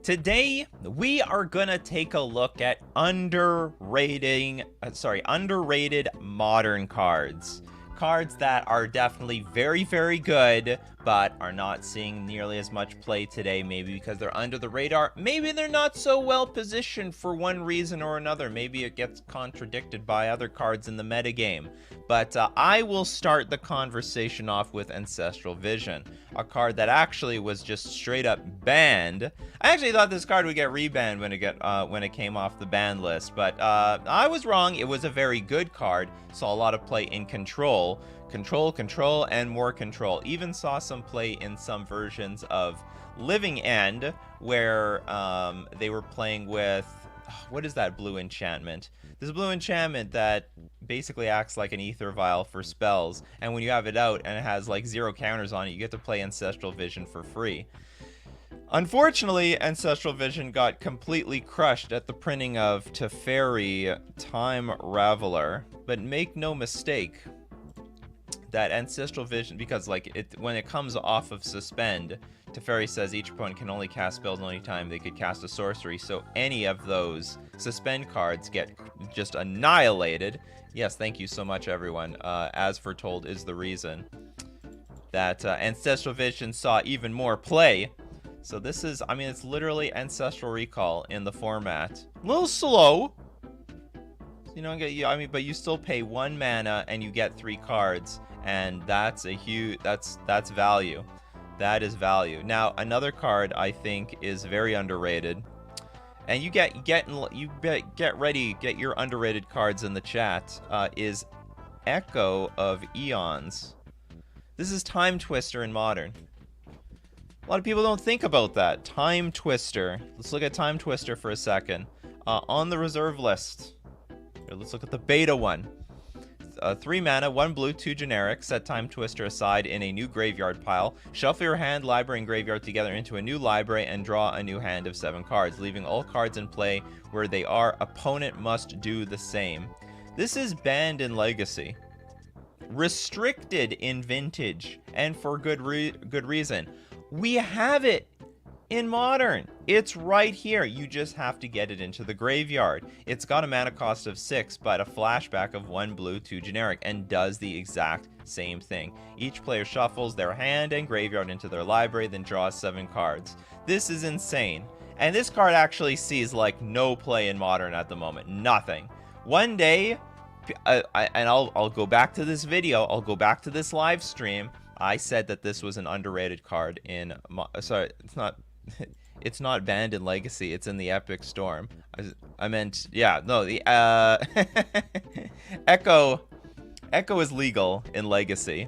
Today, we are gonna take a look at underrated modern cards. Cards that are definitely very, very good, but are not seeing nearly as much play today, maybe because they're under the radar. Maybe they're not so well positioned for one reason or another. Maybe it gets contradicted by other cards in the metagame. But I will start the conversation off with Ancestral Vision, a card that actually was just straight up banned. I actually thought this card would get rebanned when it came off the ban list, but I was wrong. It was a very good card. Saw a lot of play in control, and more control. Even saw some play in some versions of Living End, where they were playing with, what is that blue enchantment? This blue enchantment that basically acts like an ether vial for spells, and when you have it out and it has like 0 counters on it, you get to play Ancestral Vision for free. Unfortunately, Ancestral Vision got completely crushed at the printing of Faerie Time Raveler, but make no mistake that Ancestral Vision, because when it comes off of suspend, Teferi says each opponent can only cast spells the only time they could cast a sorcery, so any of those suspend cards get just annihilated. Yes, thank you so much, everyone. As foretold is the reason that Ancestral Vision saw even more play. So this is, I mean, it's literally Ancestral Recall in the format. A little slow. You don't get, but you still pay 1 mana and you get 3 cards, and that's a huge, that's value. That is value. Now, another card I think is very underrated, and you get ready, get your underrated cards in the chat. Is Echo of Eons. This is Time Twister in Modern. A lot of people don't think about that. Time Twister. Let's look at Time Twister for a second. On the reserve list. Here, let's look at the beta one. 3 mana, 1 blue, 2 generic. Set Time Twister aside in a new graveyard pile. Shuffle your hand, library, and graveyard together into a new library and draw a new hand of 7 cards, leaving all cards in play where they are. Opponent must do the same. This is banned in Legacy. Restricted in Vintage, and for good reason. We have it in Modern. It's right here. You just have to get it into the graveyard. It's got a mana cost of 6, but a flashback of 1 blue, 2 generic, and does the exact same thing. Each player shuffles their hand and graveyard into their library, then draws 7 cards. This is insane. And this card actually sees like no play in Modern at the moment. Nothing. One day, I'll go back to this video. I'll go back to this live stream. I said that this was an underrated card in, sorry, it's not banned in Legacy, it's in the Epic Storm. I meant, yeah, no, the, Echo is legal in Legacy,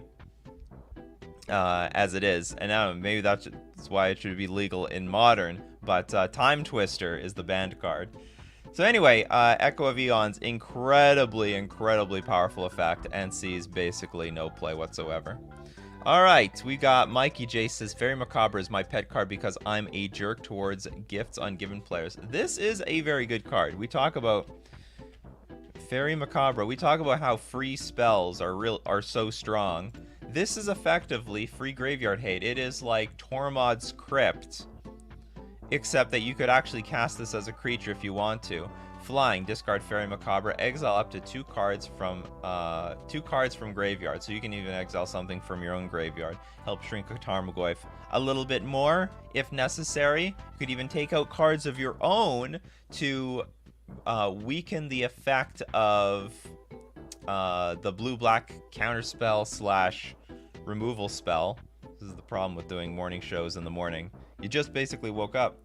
as it is, and now maybe that's why it should be legal in Modern, but Time Twister is the banned card. So anyway, Echo of Eons, incredibly powerful effect, and sees basically no play whatsoever. Alright, we got Mikey J says, Faerie Macabre is my pet card because I'm a jerk towards gifts on given players. This is a very good card. We talk about Faerie Macabre. We talk about how free spells are so strong. This is effectively free graveyard hate. It is like Tormod's Crypt, except that you could actually cast this as a creature if you want to. Flying, discard Faerie Macabre, exile up to 2 cards from graveyard, so you can even exile something from your own graveyard. Help shrink a Tarmogoyf a little bit more if necessary. You could even take out cards of your own to weaken the effect of the blue-black counterspell / removal spell. This is the problem with doing morning shows in the morning. You just basically woke up.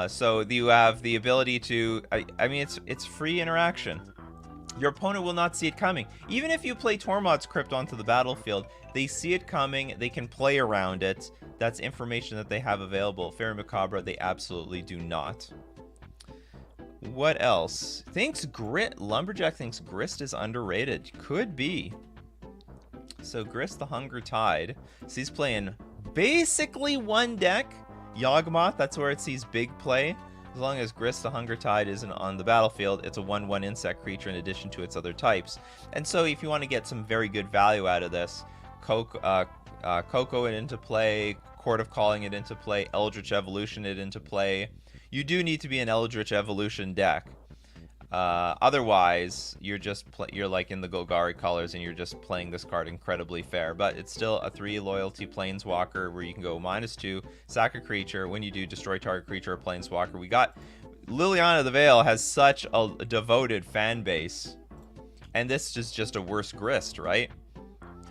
So you have the ability to, I mean, it's free interaction. Your opponent will not see it coming. Even if you play Tormod's Crypt onto the battlefield, they see it coming, they can play around it. That's information that they have available. Faerie Macabre, they absolutely do not. What else? Lumberjack thinks Grist is underrated. Could be. So Grist the Hunger Tide. So he's playing basically one deck. Yawgmoth, that's where it sees big play. As long as Grist the Hunger Tide isn't on the battlefield, it's a 1/1 insect creature in addition to its other types. And so if you want to get some very good value out of this, Coco it into play, Court of Calling it into play, Eldritch Evolution it into play. You do need to be an Eldritch Evolution deck. Otherwise, you're like in the Golgari colors and you're just playing this card incredibly fair. But it's still a 3 loyalty planeswalker where you can go -2, sack a creature. When you do, destroy target creature or planeswalker. We got Liliana the Veil has such a devoted fan base, and this is just a worse Grist, right?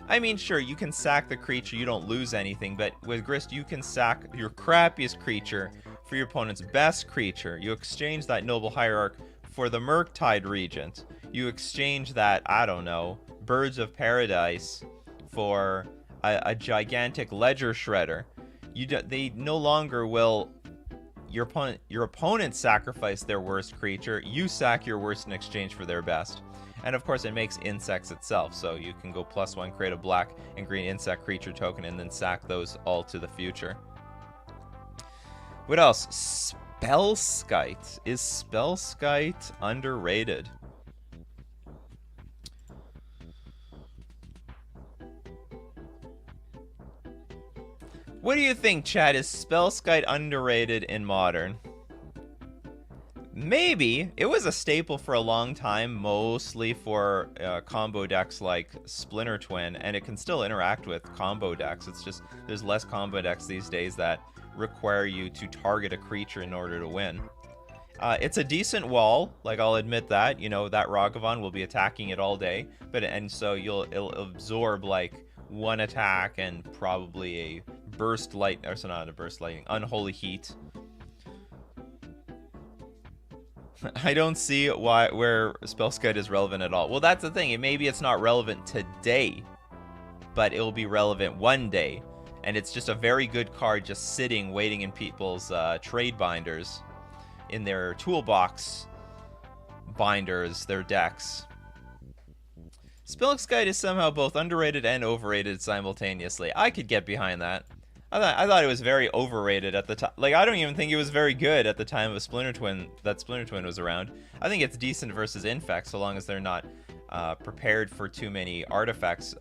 I mean, sure, you can sack the creature, you don't lose anything, but with Grist, you can sack your crappiest creature for your opponent's best creature. You exchange that Noble Hierarch for the Murktide Regent. You exchange that, I don't know, Birds of Paradise for a gigantic Ledger Shredder. They no longer will... Your opponent sacrifice their worst creature, you sack your worst in exchange for their best. And of course, it makes insects itself, so you can go +1, create a black and green insect creature token, and then sack those all to the future. What else? Spellskite. Is Spellskite underrated? What do you think, Chad? Is Spellskite underrated in Modern? Maybe. It was a staple for a long time, mostly for combo decks like Splinter Twin, and it can still interact with combo decks. It's just there's less combo decks these days that require you to target a creature in order to win. It's a decent wall, like I'll admit that. You know, that Ragavan will be attacking it all day, so it'll absorb like one attack and probably a burst light, or so not a burst lightning, unholy heat. I don't see where Spellskite is relevant at all. Well, that's the thing. Maybe it's not relevant today, but it will be relevant one day. And it's just a very good card just sitting, waiting in people's trade binders, in their toolbox binders, their decks. Spellskite is somehow both underrated and overrated simultaneously. I could get behind that. I thought it was very overrated at the time. Like, I don't even think it was very good at the time of Splinter Twin, that Splinter Twin was around. I think it's decent versus Infect, so long as they're not prepared for too many artifacts.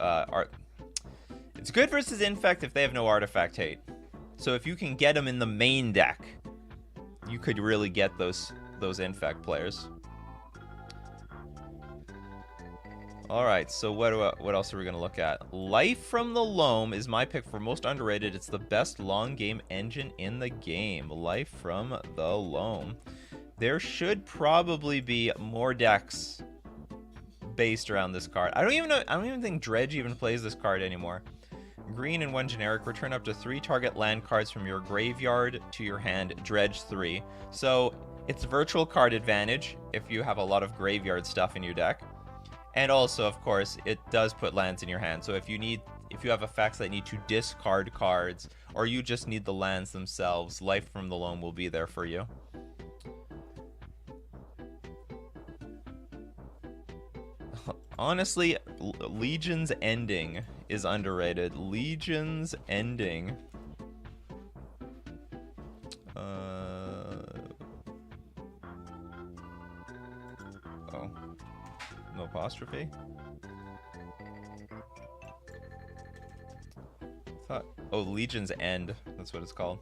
It's good versus Infect if they have no artifact hate. So if you can get them in the main deck, you could really get those Infect players. Alright, so what else are we going to look at? Life from the Loam is my pick for most underrated. It's the best long game engine in the game. Life from the Loam. There should probably be more decks based around this card. I don't even think Dredge even plays this card anymore. Green and 1 generic. Return up to 3 target land cards from your graveyard to your hand. Dredge 3. So it's virtual card advantage if you have a lot of graveyard stuff in your deck. And also, of course, it does put lands in your hand. So if you have effects that need to discard cards, or you just need the lands themselves, Life from the Loam will be there for you. Honestly, Legion's Ending is underrated. Legion's Ending. Oh. No apostrophe? Oh, Legion's End. That's what it's called.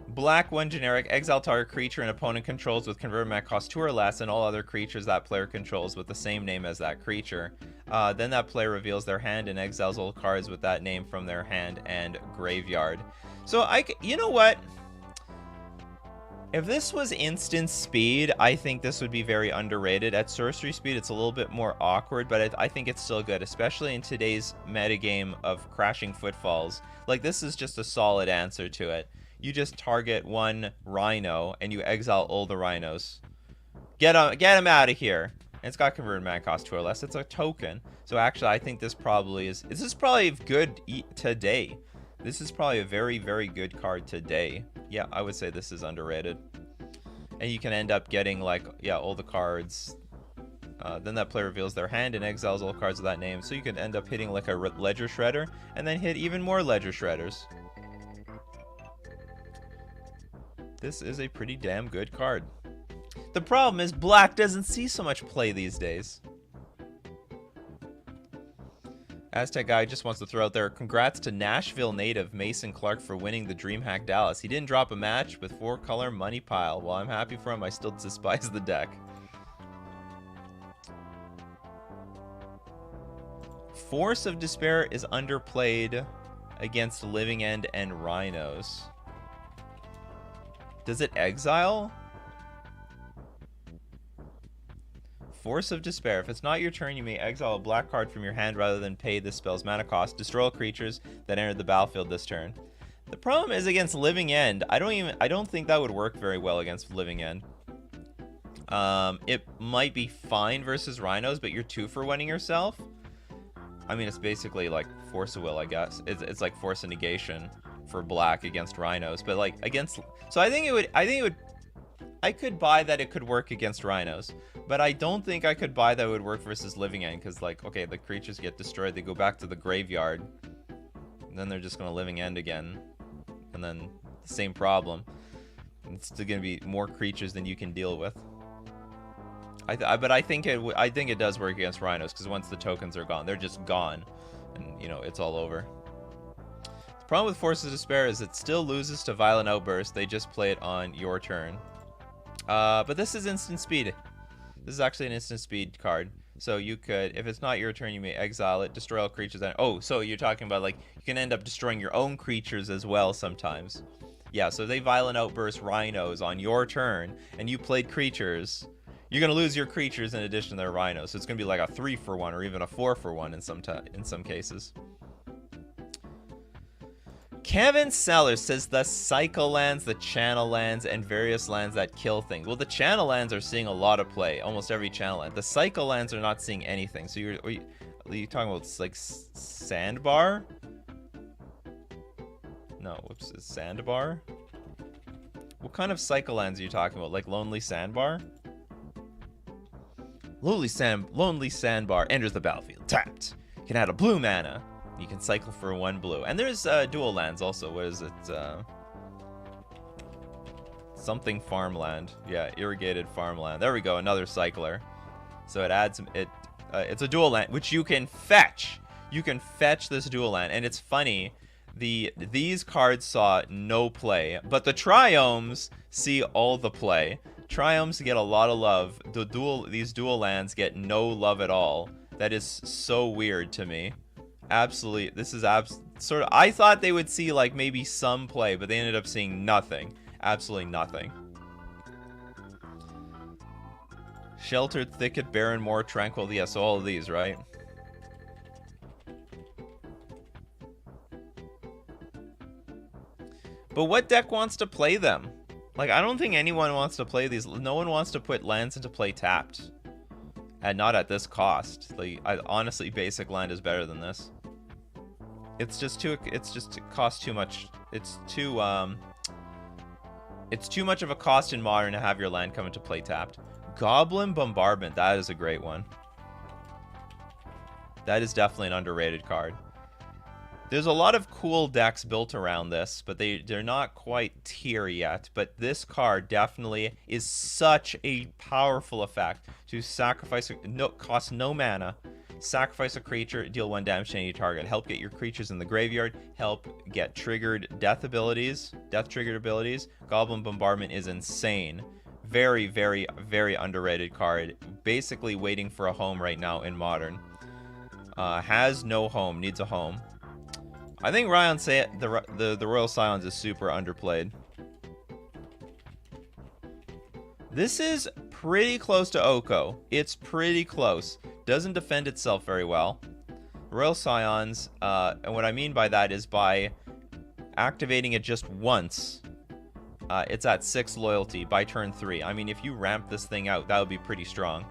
Black, 1 generic. Exile target creature an opponent controls with converted mana cost 2 or less, and all other creatures that player controls with the same name as that creature. Then that player reveals their hand and exiles all cards with that name from their hand and graveyard. So you know what? If this was instant speed, I think this would be very underrated. At sorcery speed, it's a little bit more awkward, but I think it's still good, especially in today's metagame of crashing footfalls. Like, this is just a solid answer to it. You just target 1 rhino, and you exile all the rhinos. Get him out of here. And it's got converted mana cost 2 or less. It's a token. So actually, I think this probably is... This is probably good today. This is probably a very, very good card today. Yeah, I would say this is underrated. And you can end up getting, like, yeah, all the cards. Then that player reveals their hand and exiles all cards of that name. So you can end up hitting, like, a Ledger Shredder, and then hit even more Ledger Shredders. This is a pretty damn good card. The problem is Black doesn't see so much play these days. Aztec guy just wants to throw out there, congrats to Nashville native Mason Clark for winning the DreamHack Dallas. He didn't drop a match with 4-color money pile. While I'm happy for him, I still despise the deck. Force of Despair is underplayed against Living End and Rhinos. Does it exile? Force of Despair. If it's not your turn, you may exile a black card from your hand rather than pay this spell's mana cost. Destroy all creatures that enter the battlefield this turn. The problem is against Living End. I don't think that would work very well against Living End. It might be fine versus Rhinos, but you're 2 for winning yourself. I mean, it's basically like Force of Will, I guess. It's like Force of Negation for black against Rhinos, but like against. So I think it would. I could buy that it could work against Rhinos, but I don't think I could buy that it would work versus Living End, because, like, okay, the creatures get destroyed, they go back to the graveyard, and then they're just going to Living End again, and then the same problem. It's still going to be more creatures than you can deal with. But I think it does work against Rhinos, because once the tokens are gone, they're just gone, and, you know, it's all over. The problem with Force of Despair is it still loses to Violent Outburst. They just play it on your turn. But this is instant speed. This is actually an instant speed card. So you could, if it's not your turn, you may exile it, destroy all creatures. Oh, so you're talking about, like, you can end up destroying your own creatures as well sometimes. Yeah, so they Violent Outburst Rhinos on your turn, and you played creatures. You're going to lose your creatures in addition to their Rhinos. So it's going to be like a 3-for-1 or even a 4-for-1 in some cases. Kevin Sellers says the cycle lands, the channel lands, and various lands that kill things. Well, the channel lands are seeing a lot of play. Almost every channel land. The cycle lands are not seeing anything. So are you talking about, like, Sandbar? No, whoops, is Sandbar? What kind of cycle lands are you talking about? Like Lonely Sandbar? Lonely Sandbar enters the battlefield. Tapped. You can add a blue mana. You can cycle for 1 blue. And there's dual lands also. What is it? Something farmland. Yeah, irrigated farmland. There we go. Another cycler. So it adds it. It's a dual land, which you can fetch. You can fetch this dual land. And it's funny. These cards saw no play. But the triomes see all the play. Triomes get a lot of love. These dual lands get no love at all. That is so weird to me. Absolutely, this is sort of. I thought they would see, like, maybe some play, but they ended up seeing nothing. Absolutely nothing. Sheltered Thicket, Barren Moor, Tranquil. Yeah, so all of these, right? But what deck wants to play them? Like, I don't think anyone wants to play these. No one wants to put lands into play tapped. And not at this cost. Like, honestly, basic land is better than this. It costs too much. It's too much of a cost in Modern to have your land come into play tapped. Goblin Bombardment, that is a great one. That is definitely an underrated card. There's a lot of cool decks built around this, but they're not quite tier yet. But this card definitely is such a powerful effect to sacrifice, cost no mana, sacrifice a creature, deal 1 damage to any target, help get your creatures in the graveyard, help get triggered death triggered abilities. Goblin Bombardment is insane. Very, very, very underrated card. Basically waiting for a home right now in Modern. Has no home, needs a home. I think the Royal Scions is super underplayed. This is pretty close to Oko. It's pretty close. Doesn't defend itself very well. Royal Scions, and what I mean by that is by activating it just once, it's at 6 loyalty by turn 3. I mean, if you ramp this thing out, that would be pretty strong.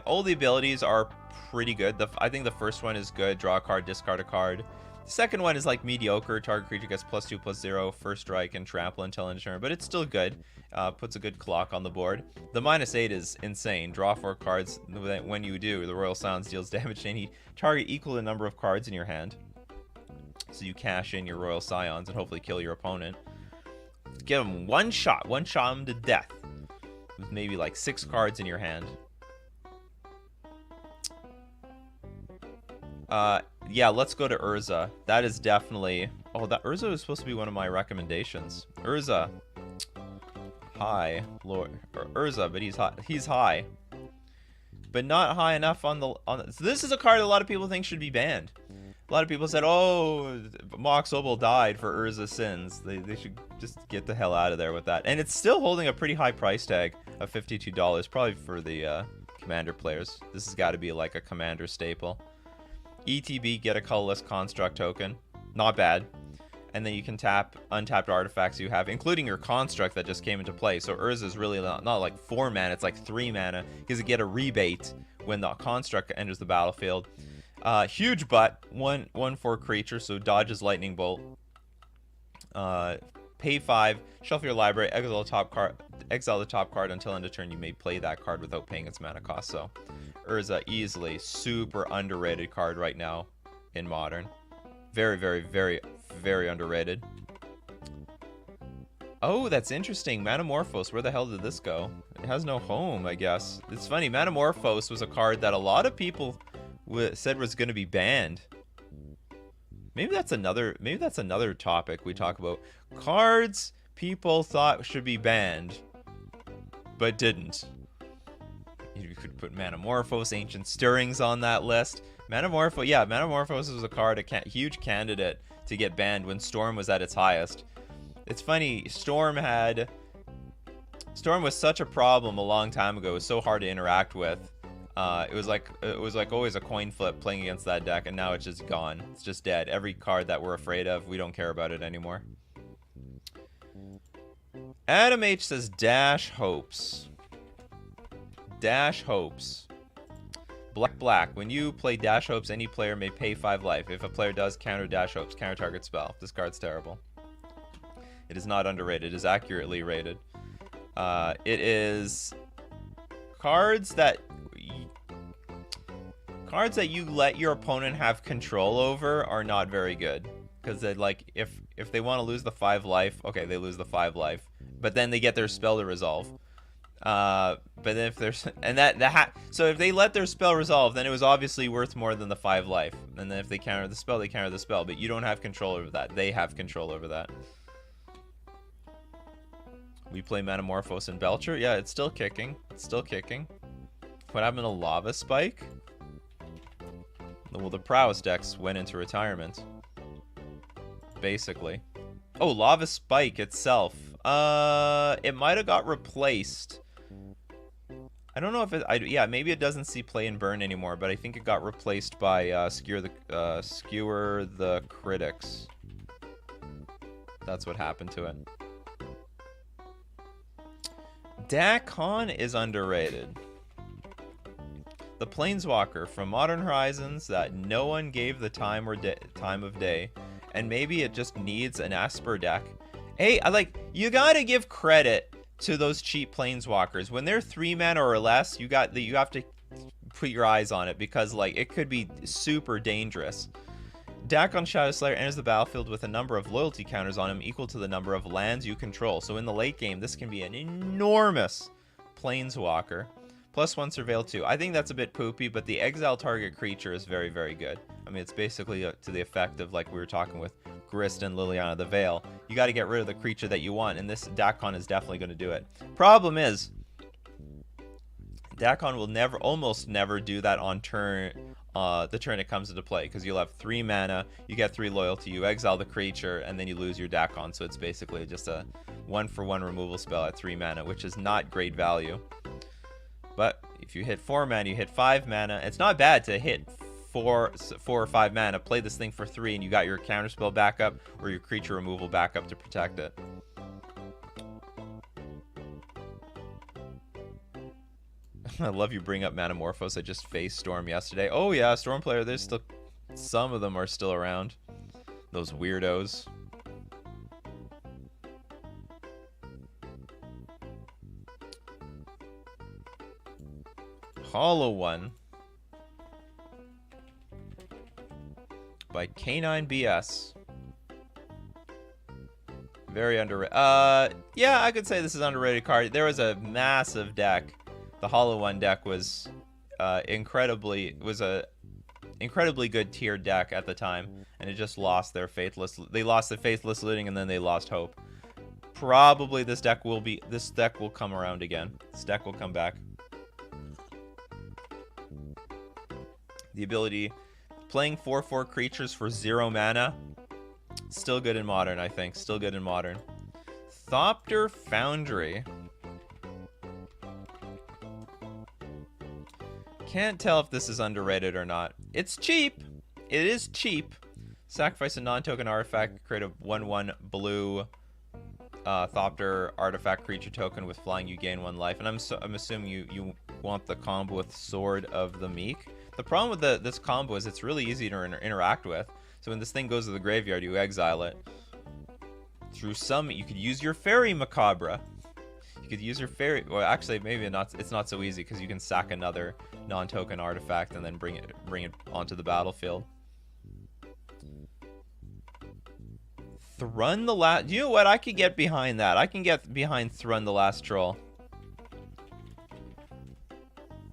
All the abilities are pretty good. I think the first one is good. Draw a card, discard a card. The second one is like mediocre. Target creature gets +2/+0, first strike, and trample until end of turn. But it's still good. Puts a good clock on the board. The -8 is insane. Draw 4 cards. When you do, the Royal Scions deals damage to any target equal to the number of cards in your hand. So you cash in your Royal Scions and hopefully kill your opponent. Give them one shot them to death. With maybe like 6 cards in your hand. Yeah, let's go to Urza. That is definitely... Oh, that Urza was supposed to be one of my recommendations. Urza. High. Lord. Or Urza, but he's high. He's high. But not high enough on the... So this is a card a lot of people think should be banned. A lot of people said, oh, Mox Obel died for Urza sins. They should just get the hell out of there with that. And it's still holding a pretty high price tag of $52, probably for the commander players. This has got to be like a commander staple. ETB, get a colorless construct token. Not bad. And then you can tap untapped artifacts you have, including your construct that just came into play. So Urza is really not like 4 mana, it's like 3 mana, because you get a rebate when the construct enters the battlefield. Huge butt, 1/4 creature, so dodges lightning bolt. Pay 5, shuffle your library, exile the top card until end of turn. You may play that card without paying its mana cost. So Urza, easily super underrated card right now in Modern. Very, very, very, very underrated. Oh, that's interesting. Manamorphose, where the hell did this go? It has no home, I guess. It's funny, Manamorphose was a card that a lot of people said was going to be banned. Maybe that's another topic we talk about. Cards people thought should be banned, but didn't. You could put Manamorphose, Ancient Stirrings on that list. Manamorphose was a card, a huge candidate to get banned when Storm was at its highest. It's funny, Storm was such a problem a long time ago. It was so hard to interact with. It was like always a coin flip playing against that deck, and now it's just gone. It's just dead. Every card that we're afraid of, we don't care about it anymore. Adam H says Dash Hopes. Dash Hopes. Black. When you play Dash Hopes, any player may pay 5 life. If a player does counter Dash Hopes, counter target spell. This card's terrible. It is not underrated. It is accurately rated. It is cards that you let your opponent have control over are not very good, because like if they want to lose the 5 life, okay, they lose the 5 life, but then they get their spell to resolve. But then if there's so if they let their spell resolve, then it was obviously worth more than the 5 life. And then if they counter the spell, they counter the spell, but you don't have control over that. They have control over that. We play Manamorphose and Belcher. Yeah, it's still kicking. It's still kicking. What happened to Lava Spike? Well, the prowess decks went into retirement, basically. Oh, Lava Spike itself. It might have got replaced. I don't know if it... yeah, maybe it doesn't see play and burn anymore, but I think it got replaced by Skewer the Critics. That's what happened to it. Dakkon is underrated. The Planeswalker from Modern Horizons that no one gave the time of day, and maybe it just needs an Esper deck. Hey, you gotta give credit to those cheap Planeswalkers. When they're 3 mana or less, you have to put your eyes on it, because like it could be super dangerous. Dakkon Shadowslayer enters the battlefield with a number of loyalty counters on him equal to the number of lands you control. So in the late game, this can be an enormous Planeswalker. +1 Surveil 2. I think that's a bit poopy, but the exile target creature is very, very good. I mean, it's basically to the effect of like we were talking with Grist and Liliana the Veil. You got to get rid of the creature that you want, and this Dakkon is definitely going to do it. Problem is, Dakkon will almost never do that on turn. The turn it comes into play, because you'll have 3 mana, you get 3 loyalty, you exile the creature, and then you lose your Dakkon. So it's basically just a 1-for-1 removal spell at 3 mana, which is not great value. But if you hit 4 mana, you hit 5 mana. It's not bad to hit 4 or 5 mana, play this thing for 3, and you got your counterspell backup or your creature removal backup to protect it. I love you bring up Manamorphose. I just faced Storm yesterday. Oh yeah, Storm player, there's still... some of them are still around. Those weirdos. Hollow One by K9BS. Very underrated. Yeah, I could say this is an underrated card. There was a massive deck. The Hollow One deck was incredibly... was a incredibly good tier deck at the time, and it just lost their faithless. They lost the faithless looting, and then they lost hope. Probably this deck will come around again. This deck will come back. The ability, playing 4/4 creatures for 0 mana, still good in Modern, I think. Still good in Modern. Thopter Foundry. Can't tell if this is underrated or not. It's cheap. It is cheap. Sacrifice a non-token artifact, create a 1/1 blue Thopter artifact creature token with flying. You gain 1 life, and I'm assuming you want the combo with Sword of the Meek. The problem with this combo is it's really easy to interact with. So when this thing goes to the graveyard, you exile it. Through some, you could use your Faerie macabre. You could use your Faerie. Well, actually, maybe not. It's not so easy because you can sack another non-token artifact and then bring it onto the battlefield. Thrun the last. You know what? I could get behind that. I can get behind Thrun the Last Troll.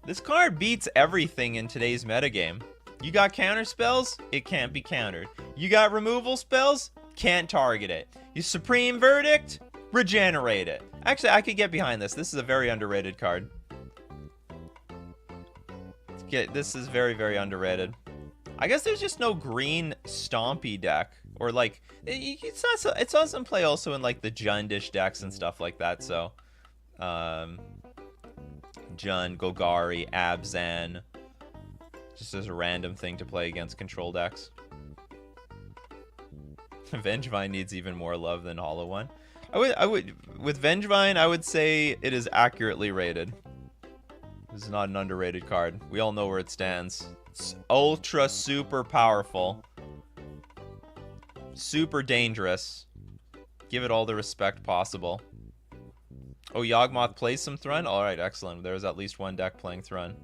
This card beats everything in today's metagame. You got counter spells? It can't be countered. You got removal spells? Can't target it. You Supreme Verdict? Regenerate it. Actually, I could get behind this. This is a very underrated card. This is very, very underrated. I guess there's just no green stompy deck. Or like, it's awesome play also in like the Jundish decks and stuff like that. So, Jund, Golgari, Abzan. Just as a random thing to play against control decks. Vengevine needs even more love than Hollow One. With Vengevine, I would say it is accurately rated. This is not an underrated card. We all know where it stands. It's ultra super powerful. Super dangerous. Give it all the respect possible. Oh, Yawgmoth plays some Thrun? Alright, excellent. There's at least one deck playing Thrun.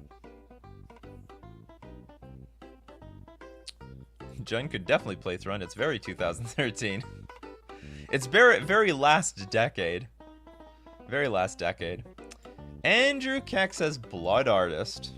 Jund could definitely play Thrun. It's very 2013. It's very last decade. Very last decade. Andrew Keck says Blood Artist.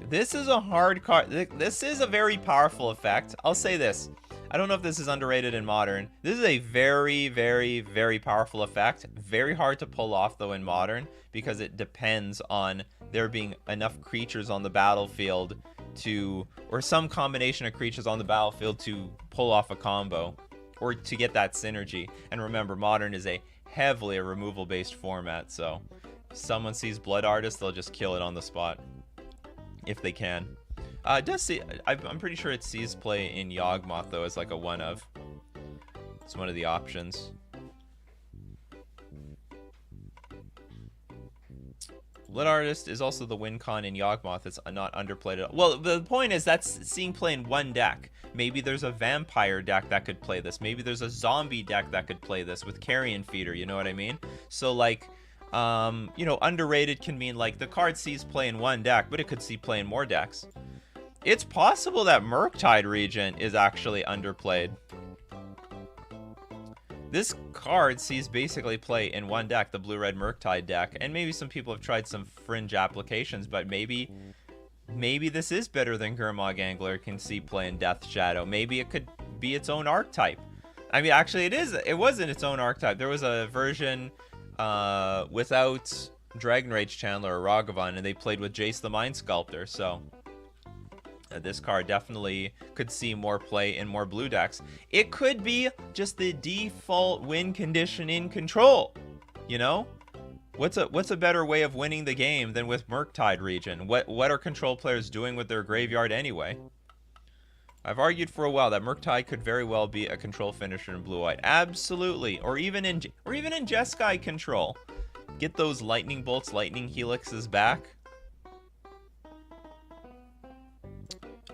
This is a hard card. This is a very powerful effect. I'll say this. I don't know if this is underrated in Modern. This is a very, very, very powerful effect. Very hard to pull off, though, in Modern, because it depends on there being enough creatures on the battlefield to, or some combination of creatures on the battlefield to pull off a combo, or to get that synergy. And remember, Modern is a heavily a removal-based format, so if someone sees Blood Artist, they'll just kill it on the spot. If they can. It does see, I'm pretty sure it sees play in Yawgmoth, though, as like a one of. It's one of the options. Blood Artist is also the win con in Yawgmoth. It's not underplayed at all. Well, the point is that's seeing play in one deck. Maybe there's a vampire deck that could play this. Maybe there's a zombie deck that could play this with Carrion Feeder, you know what I mean? So, like, you know, underrated can mean, like, the card sees play in one deck, but it could see play in more decks. It's possible that Murktide Regent is actually underplayed. This card sees basically play in one deck, the blue-red Murktide deck, and maybe some people have tried some fringe applications, but maybe this is better than Gurmag Angler can see play in Death Shadow. Maybe it could be its own archetype. I mean, actually, it wasn't its own archetype. There was a version without Dragon Rage Channeler or Ragavan, and they played with Jace the Mind Sculptor, so this card definitely could see more play in more blue decks. It could be just the default win condition in Control, you know? What's a better way of winning the game than with Murktide Regent? What are Control players doing with their graveyard anyway? I've argued for a while that Murktide could very well be a Control finisher in blue-white. Absolutely, or even in Jeskai Control. Get those lightning bolts, lightning helixes back.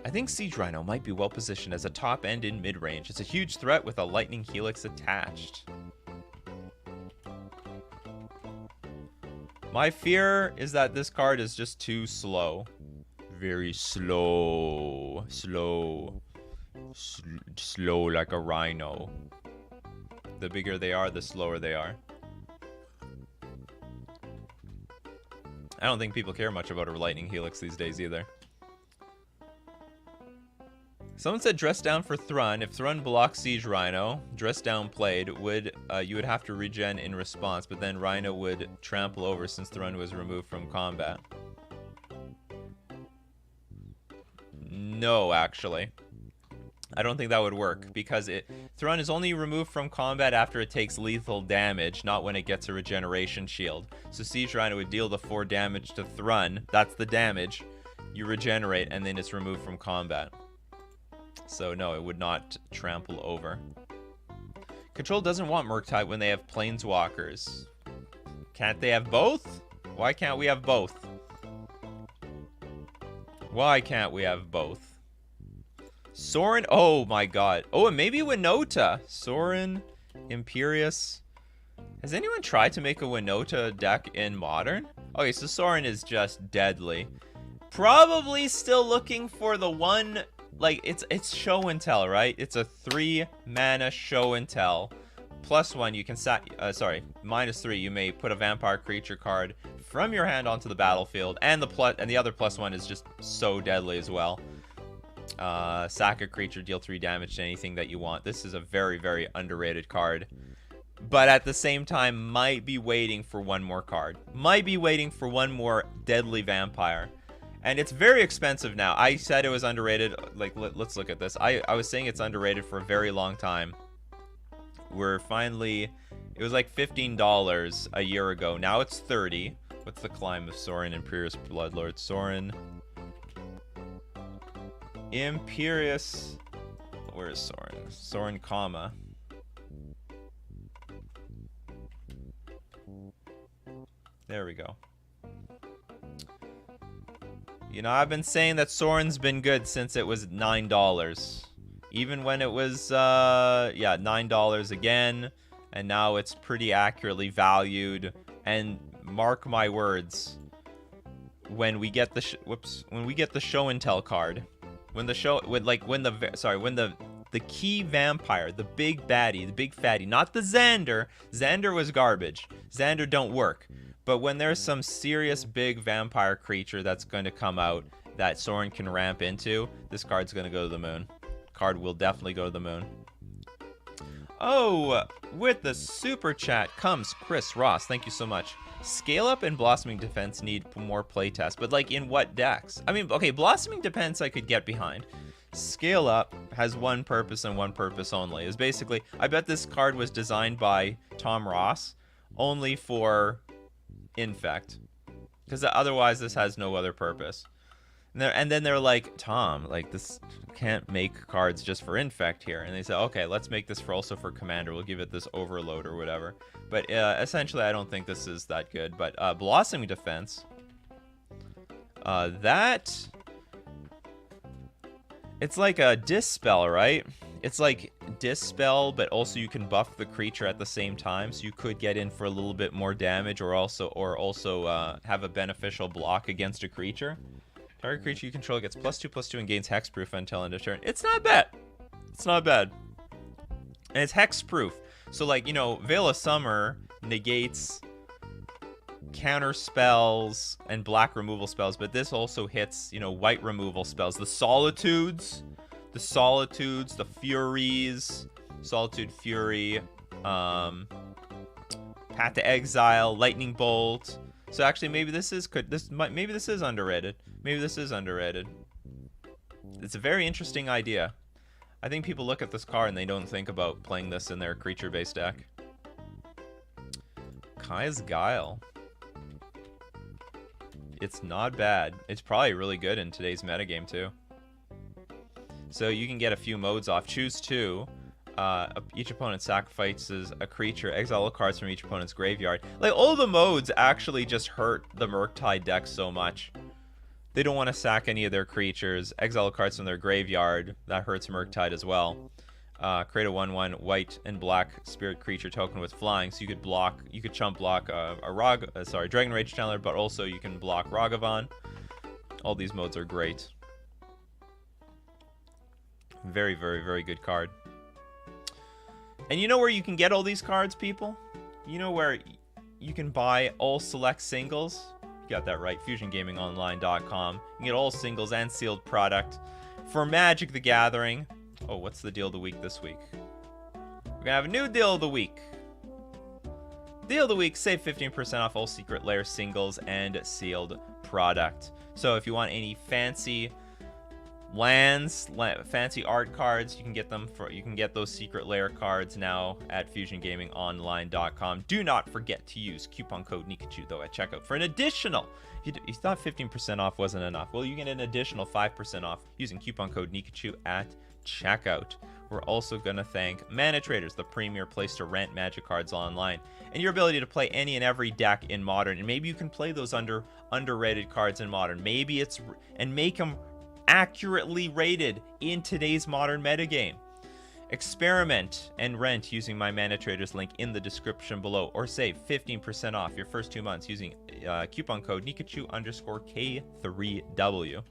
I think Siege Rhino might be well positioned as a top end in mid-range. It's a huge threat with a lightning helix attached. My fear is that this card is just too slow. Very slow. Slow like a rhino. The bigger they are, the slower they are. I don't think people care much about a lightning helix these days either. Someone said dress down for Thrun. If Thrun blocks Siege Rhino, dress down played, you would have to regen in response, but then Rhino would trample over since Thrun was removed from combat. No, actually. I don't think that would work, because Thrun is only removed from combat after it takes lethal damage, not when it gets a regeneration shield. So Siege Rhino would deal the 4 damage to Thrun. That's the damage. You regenerate, and then it's removed from combat. So no, it would not trample over. Control doesn't want Murktide when they have Planeswalkers. Can't they have both? Why can't we have both? Why can't we have both? Sauron, oh my god. Oh, and maybe Winota. Sauron, Imperious. Has anyone tried to make a Winota deck in Modern? Okay, so Sauron is just deadly. Probably still looking for the one... Like, it's show and tell, right? It's a 3 mana show and tell. +1, you can -3, you may put a vampire creature card from your hand onto the battlefield, and the other +1 is just so deadly as well. Sack a creature, deal 3 damage to anything that you want. This is a very, very underrated card. But at the same time, might be waiting for one more card. Might be waiting for one more deadly vampire. And it's very expensive now. I said it was underrated. Like, let's look at this. I was saying it's underrated for a very long time. We're finally... It was like $15 a year ago. Now it's $30. What's the climb of Sauron, Imperious Bloodlord? Sauron... Imperious... Where is Sauron? Sauron, comma. There we go. You know, I've been saying that Sauron's been good since it was $9. Even when it was, yeah, $9 again. And now it's pretty accurately valued. And mark my words, when we get the show and tell card, when the key vampire, the big baddie, the big fatty, not the Xander was garbage. Xander don't work. But when there's some serious big vampire creature that's going to come out that Sauron can ramp into, this card's going to go to the moon. Card will definitely go to the moon. Oh, with the super chat comes Chris Ross. Thank you so much. Scale Up and Blossoming Defense need more playtest, but like in what decks? I mean, okay, Blossoming Defense I could get behind. Scale Up has one purpose and one purpose only. Is basically, I bet this card was designed by Tom Ross only for Infect, because otherwise this has no other purpose. And then they're like, Tom, like, this can't make cards just for Infect here. And they say, okay, let's make this also for Commander. We'll give it this Overload or whatever. But essentially, I don't think this is that good. But Blossoming Defense, it's like a Dispel, right? It's like Dispel, but also you can buff the creature at the same time, so you could get in for a little bit more damage, or also have a beneficial block against a creature. Target creature you control gets +2/+2 and gains hexproof until end of turn. It's not bad. It's not bad. And it's hexproof. So, like, you know, Veil of Summer negates counter spells and black removal spells, but this also hits, you know, white removal spells. The Solitudes, the Furies, Solitude Fury, Path to Exile, Lightning Bolt. So actually, maybe this is underrated. Maybe this is underrated. It's a very interesting idea. I think people look at this card and they don't think about playing this in their creature-based deck. Kai's Guile. It's not bad. It's probably really good in today's metagame too. So you can get a few modes off. Choose 2. Each opponent sacrifices a creature. Exile all cards from each opponent's graveyard. Like, all the modes actually just hurt the Murktide deck so much. They don't want to sack any of their creatures. Exile cards from their graveyard. That hurts Murktide as well. Create a 1/1 white and black spirit creature token with flying. So you could chump block Dragon Rage Channeler, but also you can block Ragavan. All these modes are great. Very, very, very good card. And you know where you can get all these cards, people? You know where you can buy all select singles? You got that right, FusionGamingOnline.com. You can get all singles and sealed product for Magic the Gathering. Oh, what's the deal of the week this week? We're gonna have a new deal of the week. Deal of the week, save 15% off all Secret Lair singles and sealed product. So if you want any fancy lands, fancy art cards, you can get them you can get those Secret Lair cards now at fusiongamingonline.com. Do not forget to use coupon code Nikachu though at checkout for an additional. You thought 15% off wasn't enough. Well, you get an additional 5% off using coupon code Nikachu at checkout. We're also going to thank Mana Traders, the premier place to rent Magic cards online, and your ability to play any and every deck in Modern. And maybe you can play those underrated cards in Modern. Maybe and make them accurately rated in today's Modern metagame. Experiment and rent using my Mana Traders link in the description below, or save 15% off your first 2 months using coupon code Nikachu_K3W.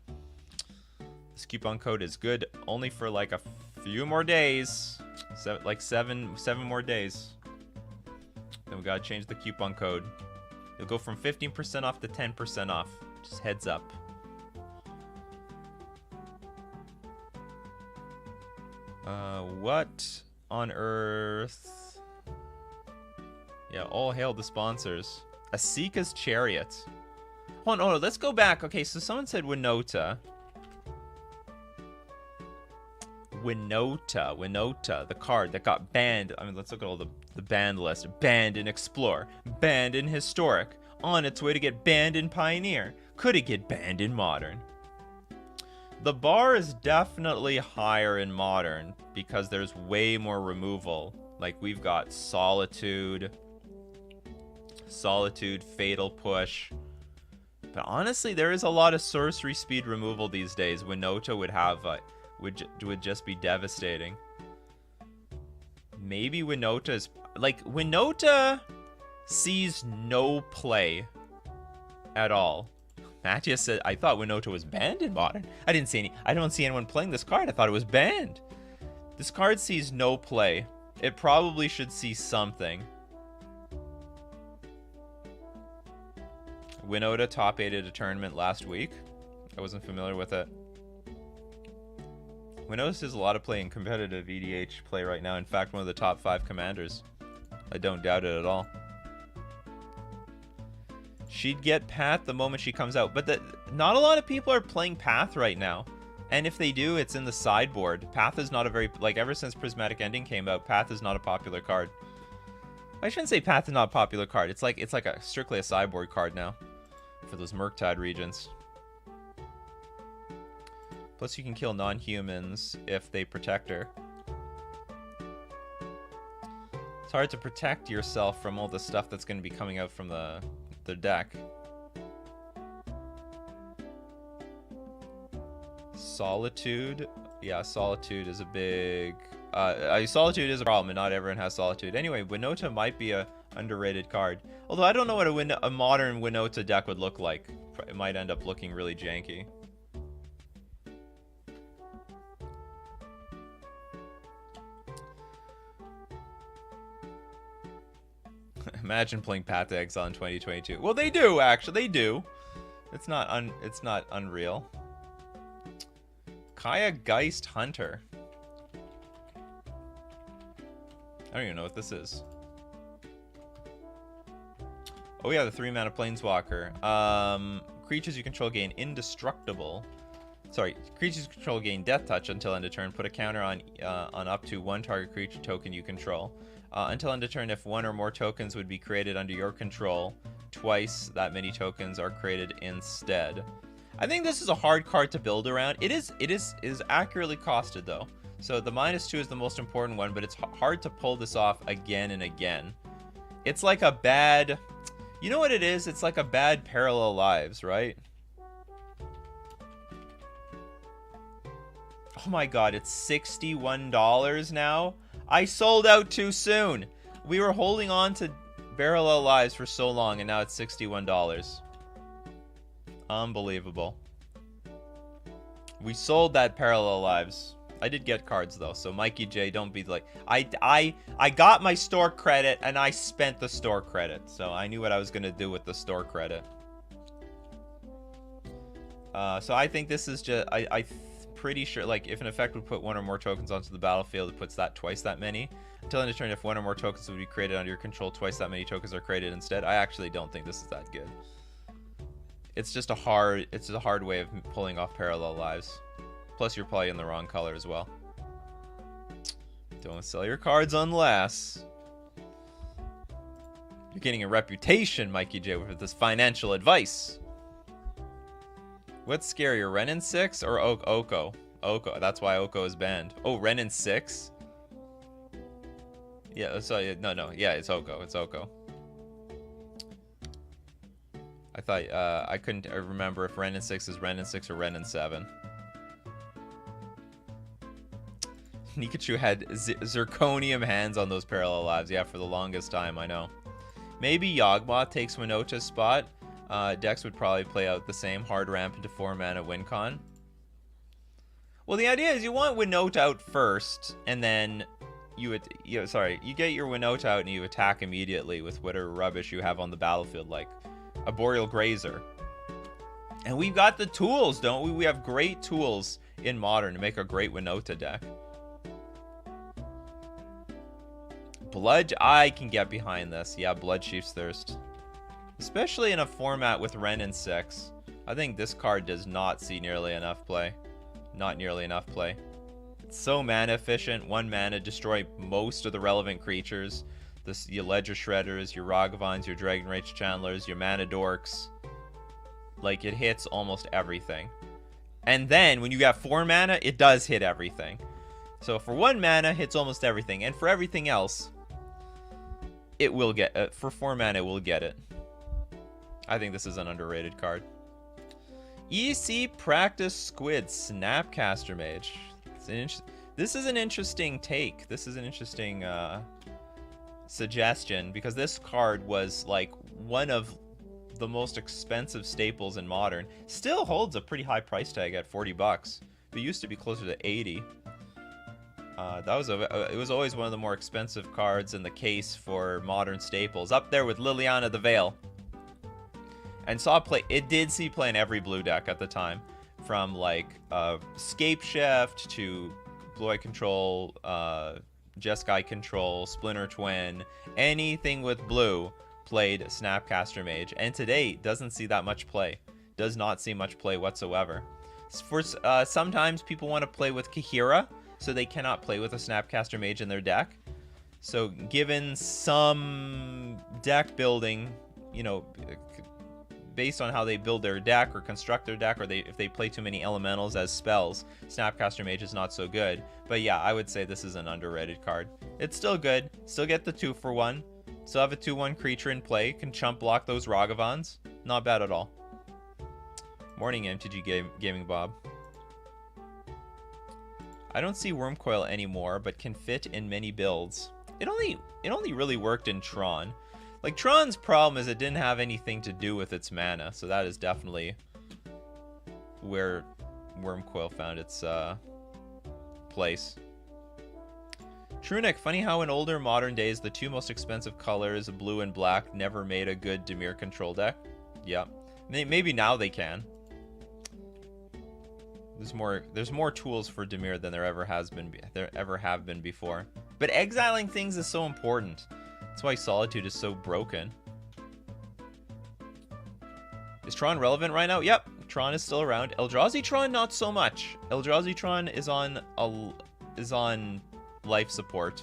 This coupon code is good only for like a few more days, like seven more days. Then we gotta change the coupon code. You'll go from 15% off to 10% off. Just heads up. What on earth? Yeah, all hail the sponsors. Asika's Chariot. Hold on, let's go back. Okay, so someone said Winota. Winota, the card that got banned. I mean, let's look at all the banned list. Banned in Explore, banned in Historic, on its way to get banned in Pioneer. Could it get banned in Modern? The bar is definitely higher in Modern because there's way more removal. Like, we've got Solitude, Fatal Push. But honestly, there is a lot of sorcery speed removal these days. Winota would have would just be devastating. Maybe Winota is like, Winota sees no play at all. Matthias said, I thought Winota was banned in Modern. I don't see anyone playing this card. I thought it was banned. This card sees no play. It probably should see something. Winota top 8'd a tournament last week. I wasn't familiar with it. Winota does a lot of play in competitive EDH play right now. In fact, one of the top 5 commanders. I don't doubt it at all. She'd get Path the moment she comes out. But not a lot of people are playing Path right now. And if they do, it's in the sideboard. Path is not a very... Like, ever since Prismatic Ending came out, Path is not a popular card. I shouldn't say Path is not a popular card. It's like strictly a sideboard card now. For those Murktide regions. Plus, you can kill non-humans if they protect her. It's hard to protect yourself from all the stuff that's going to be coming out from the deck. Solitude. Yeah, Solitude is a big... Solitude is a problem, and not everyone has Solitude. Anyway, Winota might be a underrated card. Although I don't know what a modern Winota deck would look like. It might end up looking really janky. Imagine playing Path to Exile in 2022. Well, they do, actually. They do. It's not unreal. Kaya Geist Hunter. I don't even know what this is. Oh yeah, the 3-mana Planeswalker. Creatures you control gain indestructible. Sorry, creatures you control gain Death Touch until end of turn. Put a counter on up to 1 target creature token you control. Until end of turn, if 1 or more tokens would be created under your control, twice that many tokens are created instead. I think this is a hard card to build around. It is accurately costed though. So the -2 is the most important one, but it's hard to pull this off again and again. It's like a bad... You know what it is? It's like a bad Parallel Lives, right? Oh my god, it's $61 now? I sold out too soon. We were holding on to Parallel Lives for so long, and now it's $61. Unbelievable. We sold that Parallel Lives. I did get cards though, so Mikey J, don't be like... I got my store credit, and I spent the store credit. So I knew what I was going to do with the store credit. So I think this is just... pretty sure, like, if an effect would put one or more tokens onto the battlefield, it puts that twice that many. Until end of turn, if one or more tokens would be created under your control, twice that many tokens are created instead. I actually don't think this is that good. It's just a hard way of pulling off parallel lives. Plus, you're probably in the wrong color as well. Don't sell your cards unless you're getting a reputation, Mikey J, with this financial advice. What's scarier, Renin 6 or Oko? Oko. That's why Oko is banned. Oh, Renin 6? Yeah, so no. Yeah, it's Oko. It's Oko. I thought I couldn't remember if Renin 6 is Renin 6 or Renin 7. Nikachu had zirconium hands on those parallel lives. Yeah, for the longest time, I know. Maybe Yawgmoth takes Winota's spot. Dex would probably play out the same hard ramp into 4 mana win con. Well, the idea is you want Winota out first, and then you get your Winota out and you attack immediately with whatever rubbish you have on the battlefield, like a Boreal Grazer. And we've got the tools, don't we? We have great tools in Modern to make a great Winota deck. I can get behind this. Yeah, Bloodchief's Thirst. Especially in a format with Renin 6. I think this card does not see nearly enough play. Not nearly enough play. It's so mana efficient. 1 mana, destroy most of the relevant creatures. Your Ledger Shredders, your Ragavans, your Dragon Rage Channelers, your Mana Dorks. Like, it hits almost everything. And then, when you got 4 mana, it does hit everything. So for 1 mana, hits almost everything. And for everything else, it will get... for 4 mana, it will get it. I think this is an underrated card. EC Practice Squid, Snapcaster Mage. This is an interesting take. This is an interesting suggestion, because this card was like one of the most expensive staples in Modern. Still holds a pretty high price tag at 40 bucks. It used to be closer to 80. It was always one of the more expensive cards in the case for Modern staples, up there with Liliana the Veil. And it did see play in every blue deck at the time, from like Scape Shift to Blue Eye Control, Jeskai Control, Splinter Twin, anything with blue played Snapcaster Mage, and today doesn't see that much play. Does not see much play whatsoever. Sometimes people want to play with Kahira, so they cannot play with a Snapcaster Mage in their deck. So given some deck building, you know, based on how they build their deck or construct their deck, or if they play too many elementals as spells, Snapcaster Mage is not so good. But yeah, I would say this is an underrated card. It's still good. Still get the 2-for-1. Still have a 2/1 creature in play. Can chump block those Ragavans. Not bad at all. Morning, MTG Gaming Bob. I don't see Wurmcoil anymore, but can fit in many builds. It only really worked in Tron. Like, Tron's problem is it didn't have anything to do with its mana, so that is definitely where Wurmcoil found its place. Trunic, funny how in older Modern days, the 2 most expensive colors, blue and black, never made a good Dimir control deck. Yep. Maybe now they can. There's more tools for Dimir than there ever have been before. But exiling things is so important. That's why Solitude is so broken. Is Tron relevant right now? Yep, Tron is still around. Eldrazi Tron, not so much. Eldrazi Tron is on life support.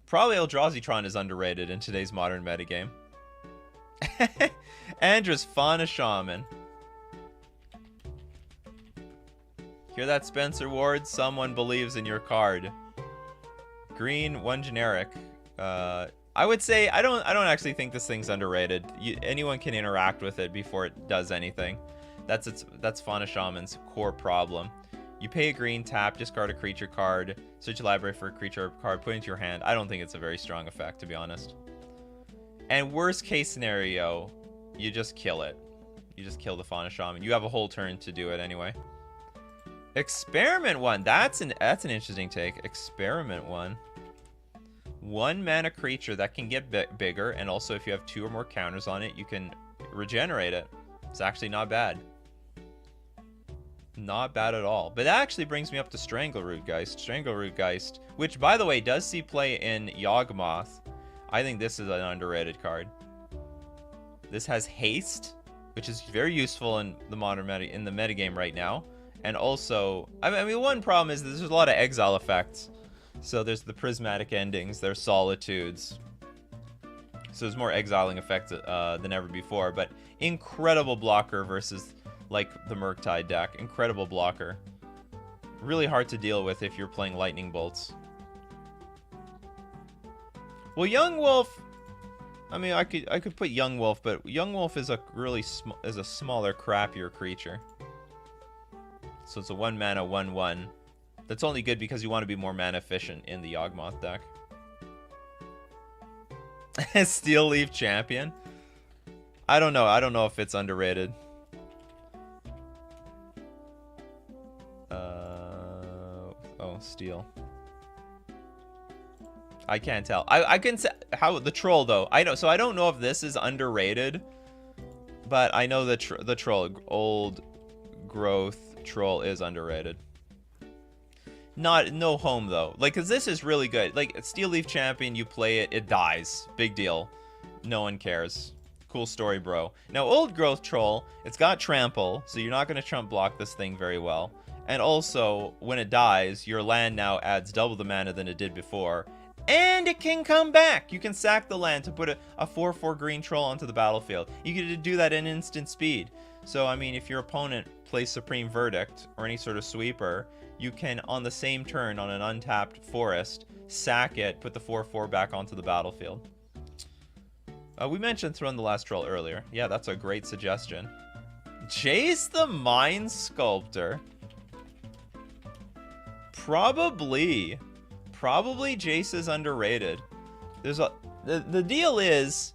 Probably Eldrazi Tron is underrated in today's Modern metagame. Andrus, Fauna Shaman. Hear that, Spencer Ward? Someone believes in your card. Green, 1 generic. I would say I don't actually think this thing's underrated. Anyone can interact with it before it does anything. That's Fauna Shaman's core problem. You pay a green, tap, discard a creature card, search your library for a creature card, put it into your hand. I don't think it's a very strong effect, to be honest. And worst case scenario, you just kill it. You just kill the Fauna Shaman. You have a whole turn to do it anyway. Experiment 1. That's an interesting take. Experiment 1. 1 mana creature that can get bigger, and also if you have 2 or more counters on it, you can regenerate it. It's actually not bad. Not bad at all. But that actually brings me up to Strangleroot Geist, which, by the way, does see play in Yawgmoth. I think this is an underrated card. This has haste, which is very useful in the modern metagame right now. And also, I mean, one problem is there's a lot of exile effects. So there's the prismatic endings, there's solitudes. So there's more exiling effects than ever before. But incredible blocker versus, like, the Murktide deck. Incredible blocker. Really hard to deal with if you're playing lightning bolts. Well, Young Wolf, I mean, I could put Young Wolf, but Young Wolf is a really smaller, crappier creature. So it's a 1 mana 1/1. That's only good because you want to be more mana efficient in the Yawgmoth deck. Steel Leaf Champion. I don't know. I don't know if it's underrated. Oh, steel. I can't tell. I can say how the troll though. I don't know if this is underrated, but I know the troll, old growth troll, is underrated. No home though. Like, cause this is really good. Like, Steel Leaf Champion, you play it, it dies. Big deal. No one cares. Cool story, bro. Now, old growth troll, it's got trample, so you're not gonna trump block this thing very well. And also, when it dies, your land now adds double the mana than it did before. And it can come back! You can sack the land to put a 4/4 green troll onto the battlefield. You can do that in instant speed. So, I mean, if your opponent plays Supreme Verdict or any sort of sweeper, you can, on the same turn on an untapped forest, sack it, put the 4/4 back onto the battlefield. We mentioned Thrun the Last Troll earlier. Yeah, that's a great suggestion. Jace the Mind Sculptor. Probably Jace is underrated. The deal is,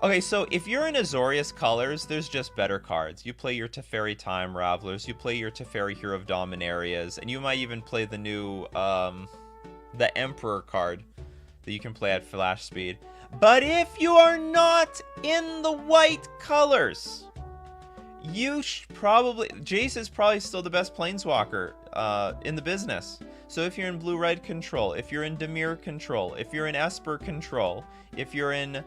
okay, so if you're in Azorius colors, there's just better cards. You play your Teferi Time Ravelers, you play your Teferi Hero of Dominarias, and you might even play the new the Emperor card that you can play at flash speed. But if you are not in the white colors, you Jace is probably still the best planeswalker in the business. So if you're in blue-red control, if you're in Dimir control, if you're in Esper control, if you're in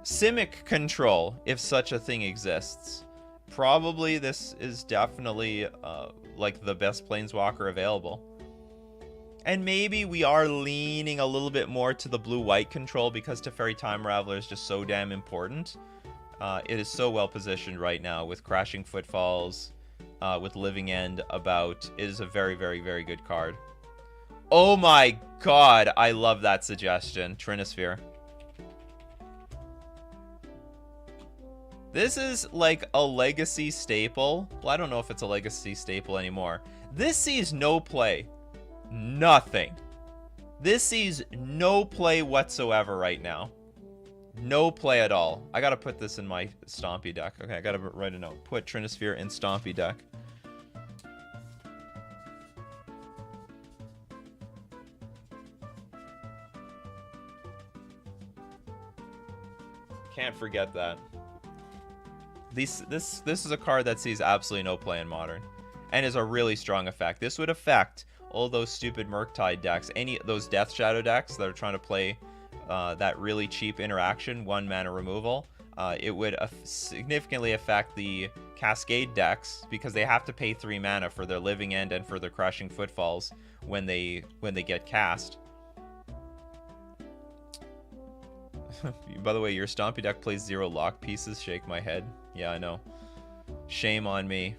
Simic control, if such a thing exists, probably this is definitely like the best planeswalker available. And maybe we are leaning a little bit more to the blue-white control because Teferi Time Raveler is just so damn important. It is so well positioned right now with Crashing Footfalls, with Living End about. It is a very, very, very good card. Oh my god, I love that suggestion. Trinisphere. This is like a legacy staple. Well, I don't know if it's a legacy staple anymore. This sees no play. Nothing. This sees no play whatsoever right now. No play at all. I gotta put this in my Stompy deck. Okay, I gotta write a note. Put Trinisphere in Stompy deck. Can't forget that. This is a card that sees absolutely no play in Modern, and is a really strong effect. This would affect all those stupid Murktide decks, those Death Shadow decks that are trying to play that really cheap interaction, 1 mana removal. It would significantly affect the Cascade decks because they have to pay 3 mana for their Living End and for their Crashing Footfalls when they get cast. By the way, your Stompy deck plays 0 lock pieces. Shake my head. Yeah, I know. Shame on me.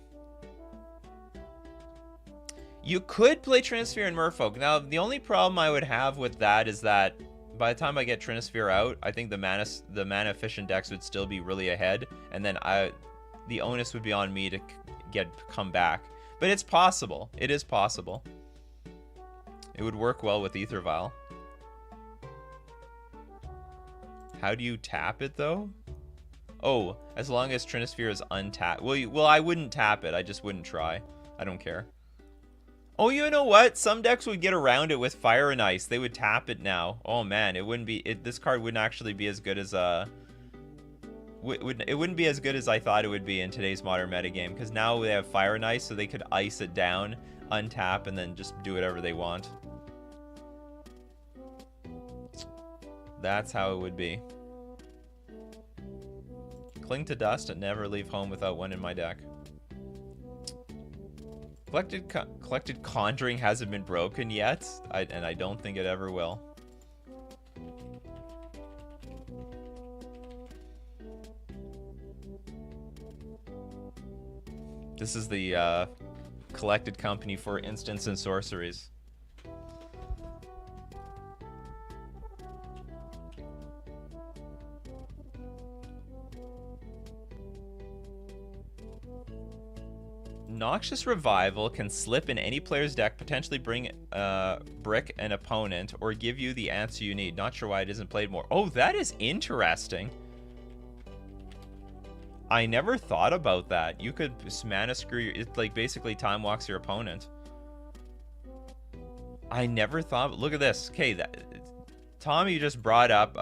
You could play Trinisphere and Merfolk. Now, the only problem I would have with that is that by the time I get Trinisphere out, I think the mana efficient decks would still be really ahead, and then the onus would be on me to come back. But it's possible. It is possible. It would work well with Aether Vial. How do you tap it though? Oh, as long as Trinisphere is untapped. Well, I wouldn't tap it. I just wouldn't try. I don't care. Oh, you know what? Some decks would get around it with Fire and Ice. They would tap it now. Oh man, it wouldn't be. This card wouldn't actually be as good as it wouldn't be as good as I thought it would be in today's modern metagame, because now they have Fire and Ice, so they could ice it down, untap, and then just do whatever they want. That's how it would be. Cling to dust and never leave home without one in my deck. Collected Conjuring hasn't been broken yet, and I don't think it ever will. This is the collected company for instants and sorceries. Noxious Revival can slip in any player's deck, potentially bring brick an opponent, or give you the answer you need. Not sure why it isn't played more. Oh, that is interesting. I never thought about that. You could mana screw it, like basically time walks your opponent. I never thought. Look at this. Okay, Tommy just brought up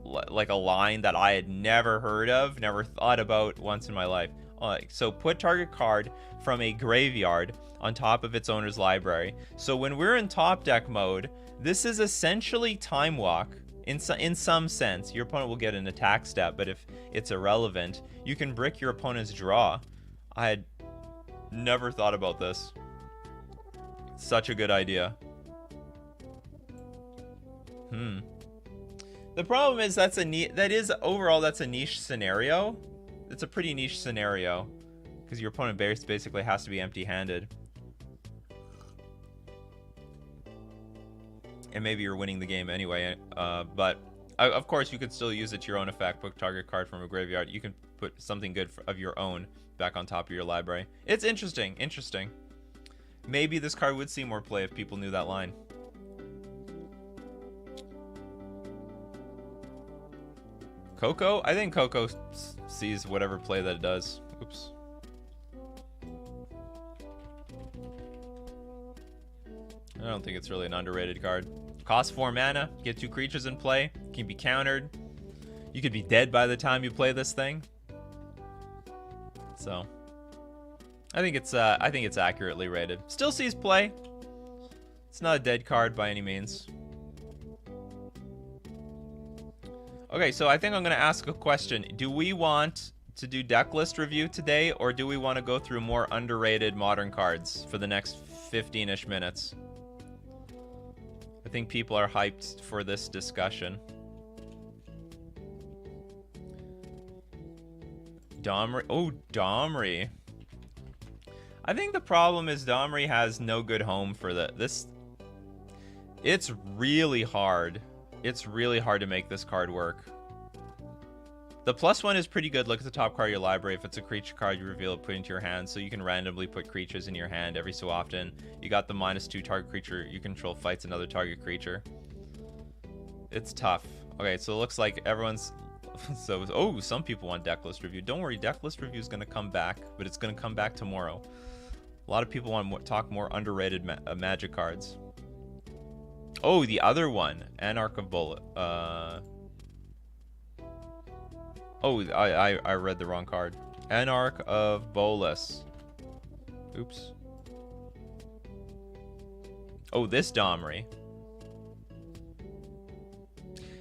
like a line that I had never heard of, never thought about once in my life. So put target card from a graveyard on top of its owner's library. So when we're in top deck mode, this is essentially time walk in some sense. Your opponent will get an attack step, but if it's irrelevant, you can brick your opponent's draw. I had never thought about this. Such a good idea. The problem is that's a niche scenario. It's a pretty niche scenario because your opponent basically has to be empty-handed. And maybe you're winning the game anyway, but of course you could still use it to your own effect. Put target card from a graveyard. You can put something good of your own back on top of your library. It's interesting. Maybe this card would see more play if people knew that line. Coco? I think Coco sees whatever play that it does. Oops. I don't think it's really an underrated card. Costs 4 mana, get 2 creatures in play, can be countered. You could be dead by the time you play this thing. So I think it's accurately rated. Still sees play. It's not a dead card by any means. Okay, so I think I'm going to ask a question. Do we want to do deck list review today, or do we want to go through more underrated modern cards for the next 15-ish minutes? I think people are hyped for this discussion. Domri. Oh, Domri. I think the problem is Domri has no good home for this. It's really hard. It's really hard to make this card work. The +1 is pretty good. Look at the top card of your library. If it's a creature card, you reveal it, put it into your hand, so you can randomly put creatures in your hand every so often. You got the -2 target creature you control fights another target creature. It's tough. Okay, so it looks like everyone's... oh, some people want deck list review. Don't worry, deck list review is going to come back, but it's going to come back tomorrow. A lot of people want to talk more underrated magic cards. Oh, the other one, Anarch of Bullet. Oh, I read the wrong card. Anarch of Bolas. Oops. Oh, this Domri.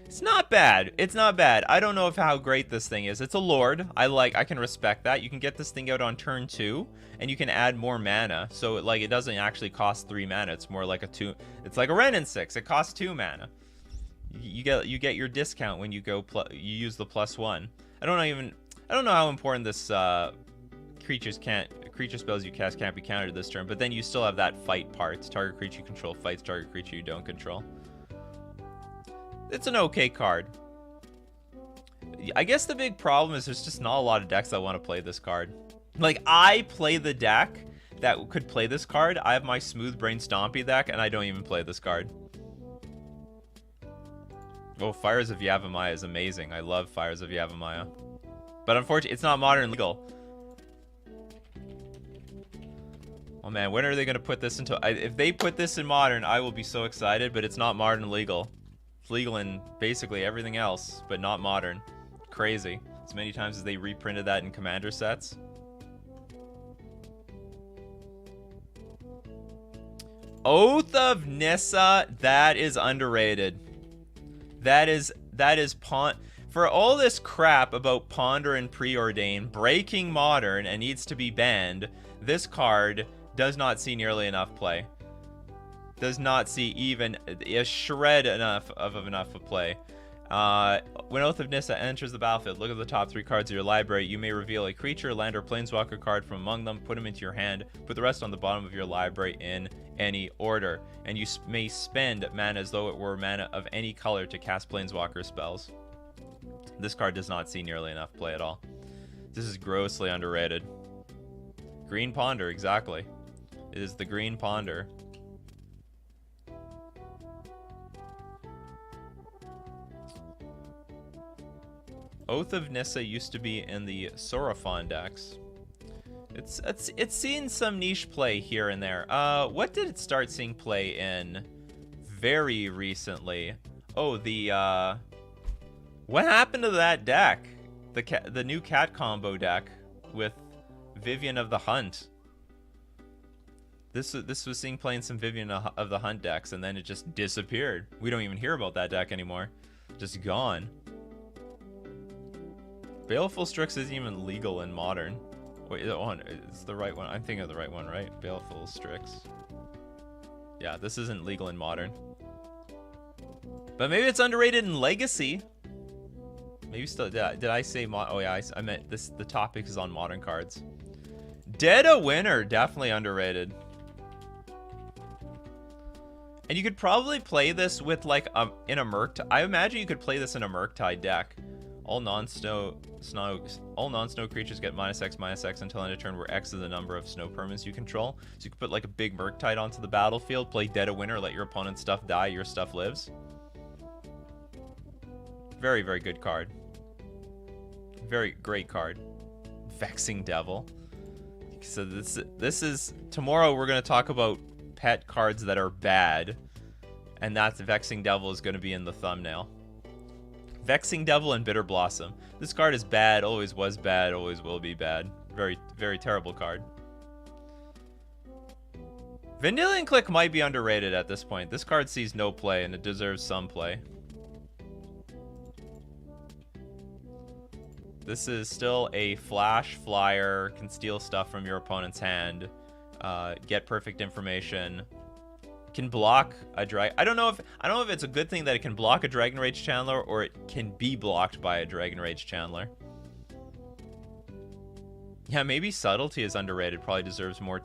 It's not bad. It's not bad. I don't know how great this thing is. It's a Lord. I can respect that. You can get this thing out on turn 2, and you can add more mana. So it doesn't actually cost 3 mana. It's more like a 2. It's like a Wrenn and 6. It costs 2 mana. You get your discount when you go you use the +1. I don't know how important this creature spells you cast can't be countered this turn, but then you still have that fight part. Target creature you control fights target creature you don't control. It's an okay card. I guess the big problem is there's just not a lot of decks that want to play this card. Like, I play the deck that could play this card. I have my Smooth Brain Stompy deck, and I don't even play this card. Oh, Fires of Yavimaya is amazing. I love Fires of Yavimaya. But unfortunately, it's not modern legal. Oh man, when are they going to put this into... if they put this in modern, I will be so excited, but it's not modern legal. legal in basically everything else, but not modern. Crazy. As many times as they reprinted that in commander sets. Oath of Nissa, that is underrated. That is for all this crap about Ponder and Preordain breaking modern and needs to be banned, this card does not see nearly enough play. Does not see even a shred enough of play. When Oath of Nissa enters the battlefield, look at the top 3 cards of your library. You may reveal a creature, land, or planeswalker card from among them, put them into your hand, put the rest on the bottom of your library in any order. And you may spend mana as though it were mana of any color to cast planeswalker spells. This card does not see nearly enough play at all. This is grossly underrated. Green Ponder, exactly. It is the Green Ponder. Oath of Nissa used to be in the Sauron decks. It's seen some niche play here and there. What did it start seeing play in very recently? Oh, the what happened to that deck? The new cat combo deck with Vivian of the Hunt. This was seeing play in some Vivian of the Hunt decks, and then it just disappeared. We don't even hear about that deck anymore. Just gone. Baleful Strix isn't even legal in modern. Wait, it's the right one. I'm thinking of the right one, right? Baleful Strix. Yeah, this isn't legal in modern. But maybe it's underrated in Legacy. Maybe still. Did I say mod? Oh yeah, I meant this. The topic is on modern cards. Dead a Winner, definitely underrated. And you could probably play this with like in a Murktide. I imagine you could play this in a Murktide deck. All non-snow creatures get -X until end of turn, where X is the number of snow permanents you control. So you could put like a big Murktide onto the battlefield, play Dead a Winner, let your opponent's stuff die, your stuff lives. Very, very good card. Very great card. Vexing Devil. So this is tomorrow we're gonna talk about pet cards that are bad, and that's Vexing Devil is gonna be in the thumbnail. Vexing Devil and Bitter Blossom. This card is bad, always was bad, always will be bad. Very, very terrible card. Vendilion Clique might be underrated at this point. This card sees no play, and it deserves some play. This is still a flash flyer, can steal stuff from your opponent's hand, get perfect information. Can block a drag. I don't know if it's a good thing that it can block a Dragon Rage Channeler, or it can be blocked by a Dragon Rage Channeler. Yeah, maybe Subtlety is underrated. Probably deserves more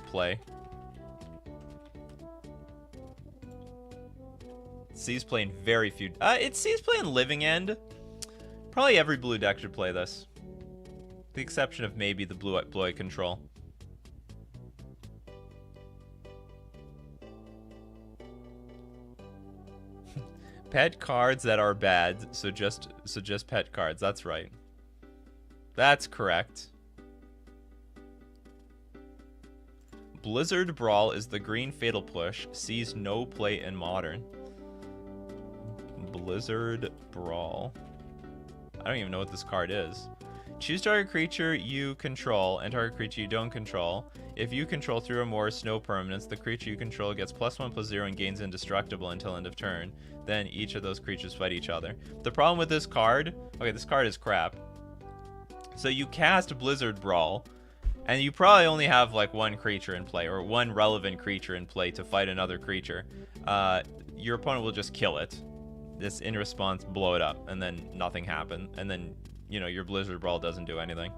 play. Sees play in very few. It sees play in Living End. Probably every blue deck should play this, with the exception of maybe the blue-white control. Pet cards that are bad, so just pet cards. That's right. That's correct. Blizzard Brawl is the green Fatal Push. Sees no play in modern. Blizzard Brawl. I don't even know what this card is. Choose target creature you control and target creature you don't control. If you control 3 or more snow permanents, the creature you control gets +1/+0 and gains indestructible until end of turn. Then each of those creatures fight each other. The problem with this card, okay, this card is crap. So you cast Blizzard Brawl, and you probably only have like one creature in play, or one relevant creature in play to fight another creature. Your opponent will just kill it. This in response, blow it up, and then nothing happened. And then, you know, your Blizzard Brawl doesn't do anything.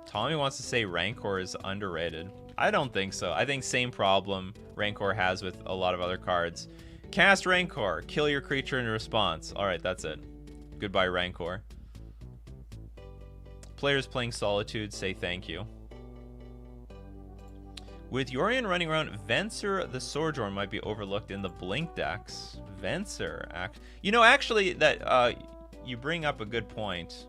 Tommy wants to say Rancor is underrated. I don't think so. I think same problem Rancor has with a lot of other cards. Cast Rancor, kill your creature in response. Alright, that's it. Goodbye, Rancor. Players playing Solitude say thank you. With Yorion running around, Venser the Sojourn might be overlooked in the Blink decks. Venser, you know, actually, that you bring up a good point.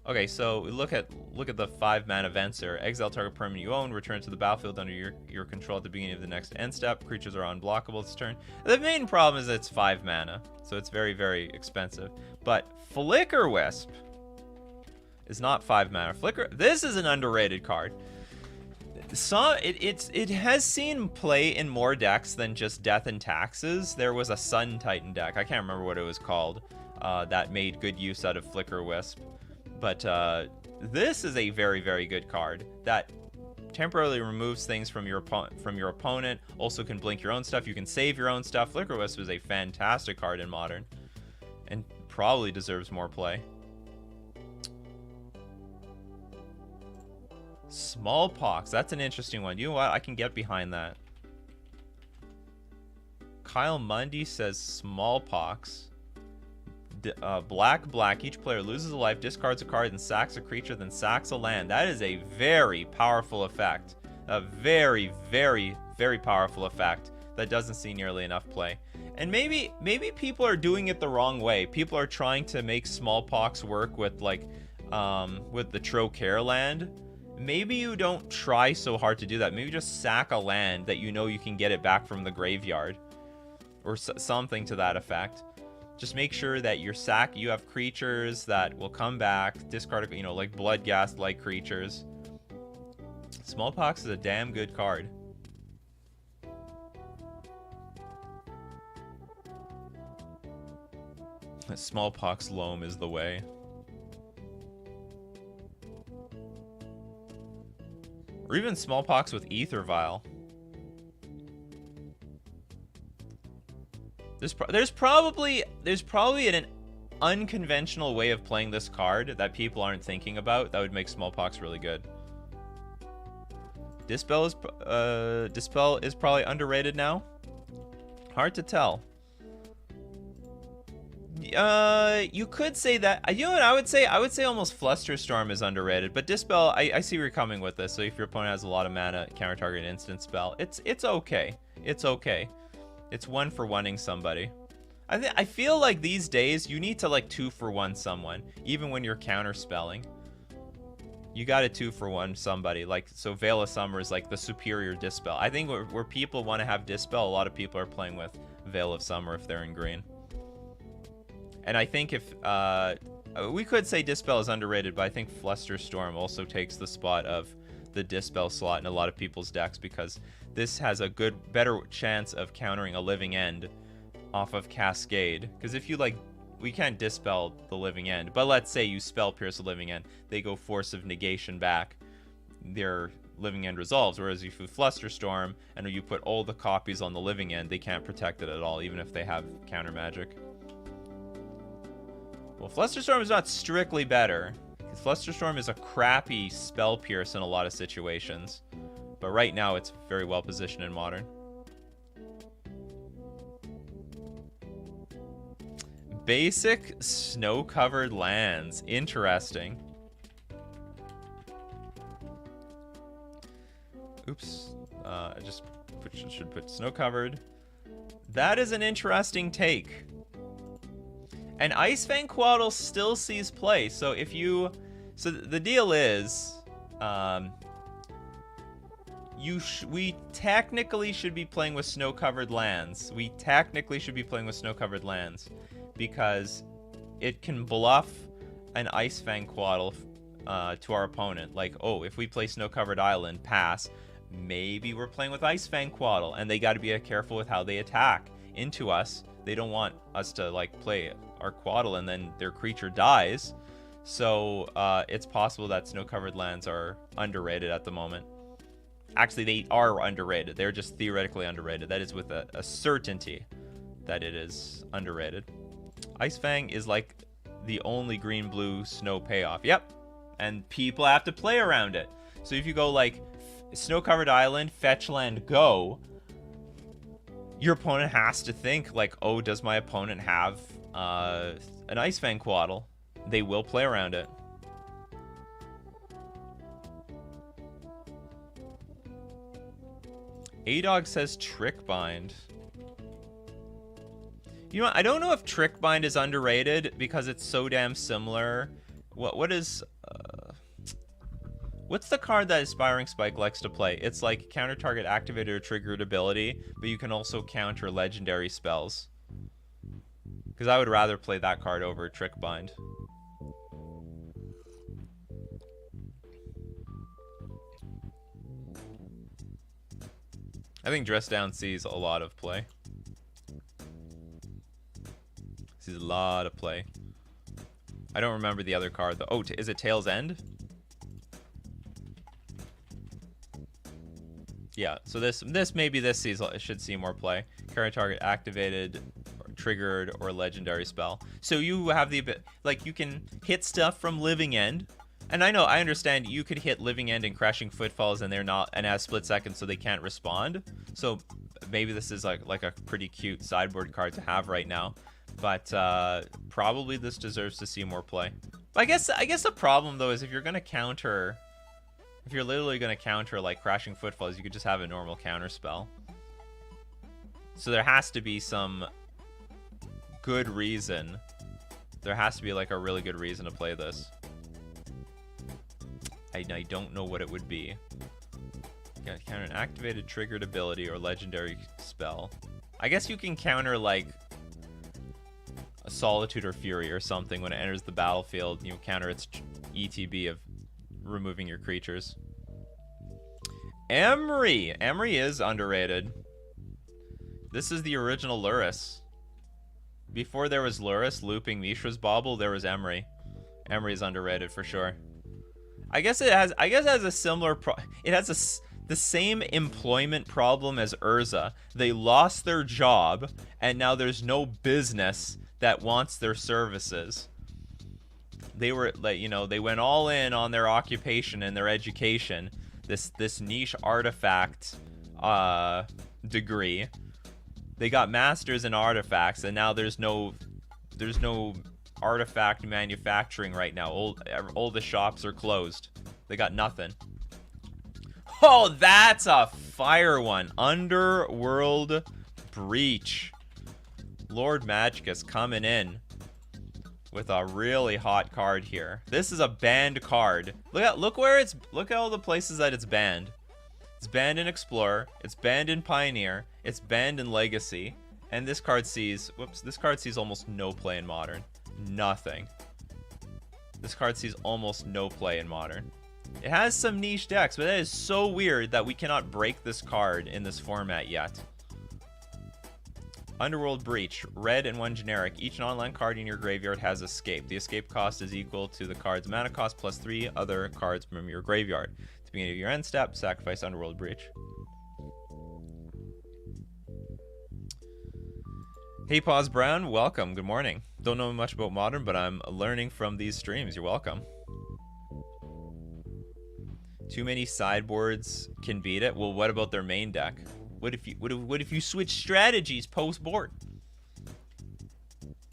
Okay, so look at the 5-mana Venser. Exile target permanent you own, return to the battlefield under your control at the beginning of the next end step. Creatures are unblockable this turn. The main problem is it's 5 mana, so it's very, very expensive. But Flicker Wisp is not 5 mana. This is an underrated card. It has seen play in more decks than just Death and Taxes. There was a Sun Titan deck, I can't remember what it was called, that made good use out of Flicker Wisp. But this is a very, very good card that temporarily removes things from your opponent. Also can blink your own stuff. You can save your own stuff. Flicker Wisp is a fantastic card in Modern, and probably deserves more play. Smallpox. That's an interesting one. You know what? I can get behind that. Kyle Mundy says Smallpox. Black. Each player loses a life, discards a card, then sacks a creature, then sacks a land. That is a very powerful effect. A very, very, very powerful effect that doesn't see nearly enough play. And maybe people are doing it the wrong way. People are trying to make Smallpox work with with the Trocare land. Maybe you don't try so hard to do that. Maybe just sack a land that you know you can get it back from the graveyard, or something to that effect. Just make sure that you have creatures that will come back, discard, like Bloodghast-like creatures. Smallpox is a damn good card. Smallpox loam is the way. Or even Smallpox with Ether Vial. There's probably an unconventional way of playing this card that people aren't thinking about that would make Smallpox really good. Dispel is probably underrated now. Hard to tell. You could say that. You know what I would say? I would say almost Flusterstorm is underrated, but Dispel, I see where you're coming with this. So if your opponent has a lot of mana, counter target instant spell, it's okay. It's okay. It's 1-for-1ing somebody. I feel like these days you need to 2-for-1 someone, even when you're counter spelling. You got to 2-for-1 somebody. So Veil of Summer is the superior Dispel. I think where people want to have Dispel, a lot of people are playing with Veil of Summer if they're in green. And I think if we could say Dispel is underrated, but I think Flusterstorm also takes the spot of the Dispel slot in a lot of people's decks, because this has a better chance of countering a Living End off of Cascade. Because if you we can't Dispel the Living End, but let's say you Spell Pierce the Living End, they go Force of Negation back, their Living End resolves. Whereas if you Flusterstorm and you put all the copies on the Living End, they can't protect it at all, even if they have counter magic. Well, Flusterstorm is not strictly better. Flusterstorm is a crappy Spell Pierce in a lot of situations. But right now, it's very well positioned in Modern. Basic snow-covered lands. Interesting. Oops. I just should put snow-covered. That is an interesting take. And Icefang Quaddle still sees play. So if you... So the deal is... we technically should be playing with snow-covered lands. Because it can bluff an Icefang Quaddle to our opponent. If we play Snow-Covered Island, pass, maybe we're playing with Icefang Quaddle, and they got to be careful with how they attack into us. They don't want us to play our Quaddle and then their creature dies. So it's possible that Snow-Covered lands are underrated at the moment. Actually, they are underrated. They're just theoretically underrated. That is with a certainty that it is underrated. Icefang is the only green-blue snow payoff. Yep. And people have to play around it. So if you go Snow-Covered Island, fetch land, go, your opponent has to think oh, does my opponent have an Icefang Quaddle? They will play around it. A-Dog says Trickbind. You know, I don't know if Trickbind is underrated because it's so damn similar what is what's the card that Aspiring Spike likes to play? It's like counter target activated or triggered ability, but you can also counter legendary spells. Because I would rather play that card over Trick Bind. I think Dress Down sees a lot of play. Sees a lot of play. I don't remember the other card though. Oh, is it Tail's End? Yeah, so this sees it should see more play. Current target activated, or triggered, or legendary spell. So you have the like you can hit stuff from Living End. And I understand you could hit Living End and Crashing Footfalls and they're not, and has split second so they can't respond. So maybe this is like a pretty cute sideboard card to have right now. But probably this deserves to see more play. I guess the problem though is if you're gonna counter, if you're literally gonna counter like Crashing Footfalls, you could just have a normal counter spell. So there has to be some good reason. There has to be like a really good reason to play this. I don't know what it would be. Yeah, counter an activated triggered ability or legendary spell. I guess you can counter like a Solitude or Fury or something when it enters the battlefield. You counter its ETB of removing your creatures. Emery! Emery is underrated. This is the original Lurrus. Before there was Lurrus looping Mishra's Bauble, there was Emery. Emery is underrated for sure. I guess it has a similar the same employment problem as Urza. They lost their job and now there's no business that wants their services. They were like, you know, they went all in on their occupation and their education, this niche artifact degree. They got masters in artifacts and now there's no artifact manufacturing right now. All the shops are closed. They got nothing. Oh, that's a fire one. Underworld Breach. Lord Magicus coming in with a really hot card here. This is a banned card. Look at all the places that it's banned. It's banned in Explorer, it's banned in Pioneer, it's banned in Legacy, and this card sees almost no play in Modern. Nothing. This card sees almost no play in Modern. It has some niche decks, but that is so weird that we cannot break this card in this format yet. Underworld Breach. Red and 1 generic. Each non-land card in your graveyard has escape. The escape cost is equal to the card's mana cost plus 3 other cards from your graveyard. At the beginning of your end step, sacrifice Underworld Breach. Hey Pause Brown, welcome. Good morning. Don't know much about Modern, but I'm learning from these streams. You're welcome. Too many sideboards can beat it. Well, what about their main deck? What if you switch strategies post board?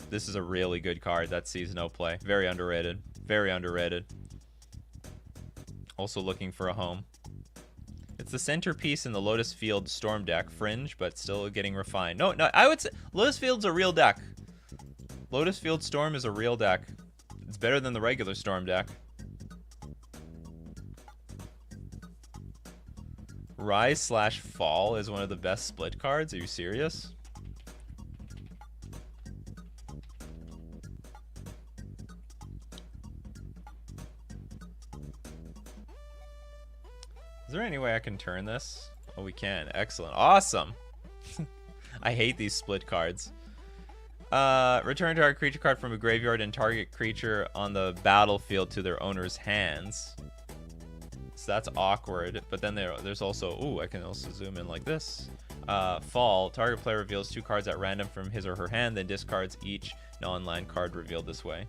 This is a really good card that sees no play. Very underrated. Very underrated. Also looking for a home. It's the centerpiece in the Lotus Field Storm deck. Fringe, but still getting refined. No, I would say Lotus Field's a real deck. Lotus Field Storm is a real deck. It's better than the regular Storm deck. Rise/Fall is one of the best split cards. Are you serious? Is there any way I can turn this? Oh, we can. Excellent. Awesome. I hate these split cards. Return target creature card from a graveyard and target creature on the battlefield to their owner's hands. So that's awkward. But then there's also... Ooh, I can also zoom in like this. Fall. Target player reveals 2 cards at random from his or her hand, then discards each non-land card revealed this way.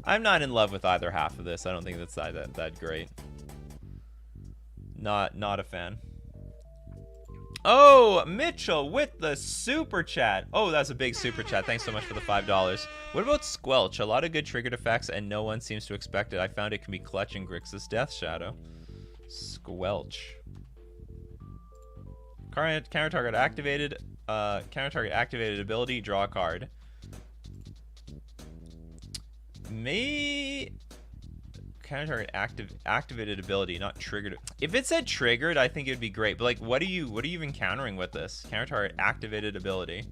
I'm not in love with either half of this. I don't think that's that great. Not a fan. Oh, Mitchell with the super chat. Oh, that's a big super chat. Thanks so much for the $5. What about Squelch? A lot of good triggered effects and no one seems to expect it. I found it can be clutch in Grixis Death Shadow. Squelch. Counter target activated. Counter target activated ability. Draw a card. counter activated ability, not triggered. If it said triggered, I think it'd be great. But like, what are you even countering with this? Counter activated ability.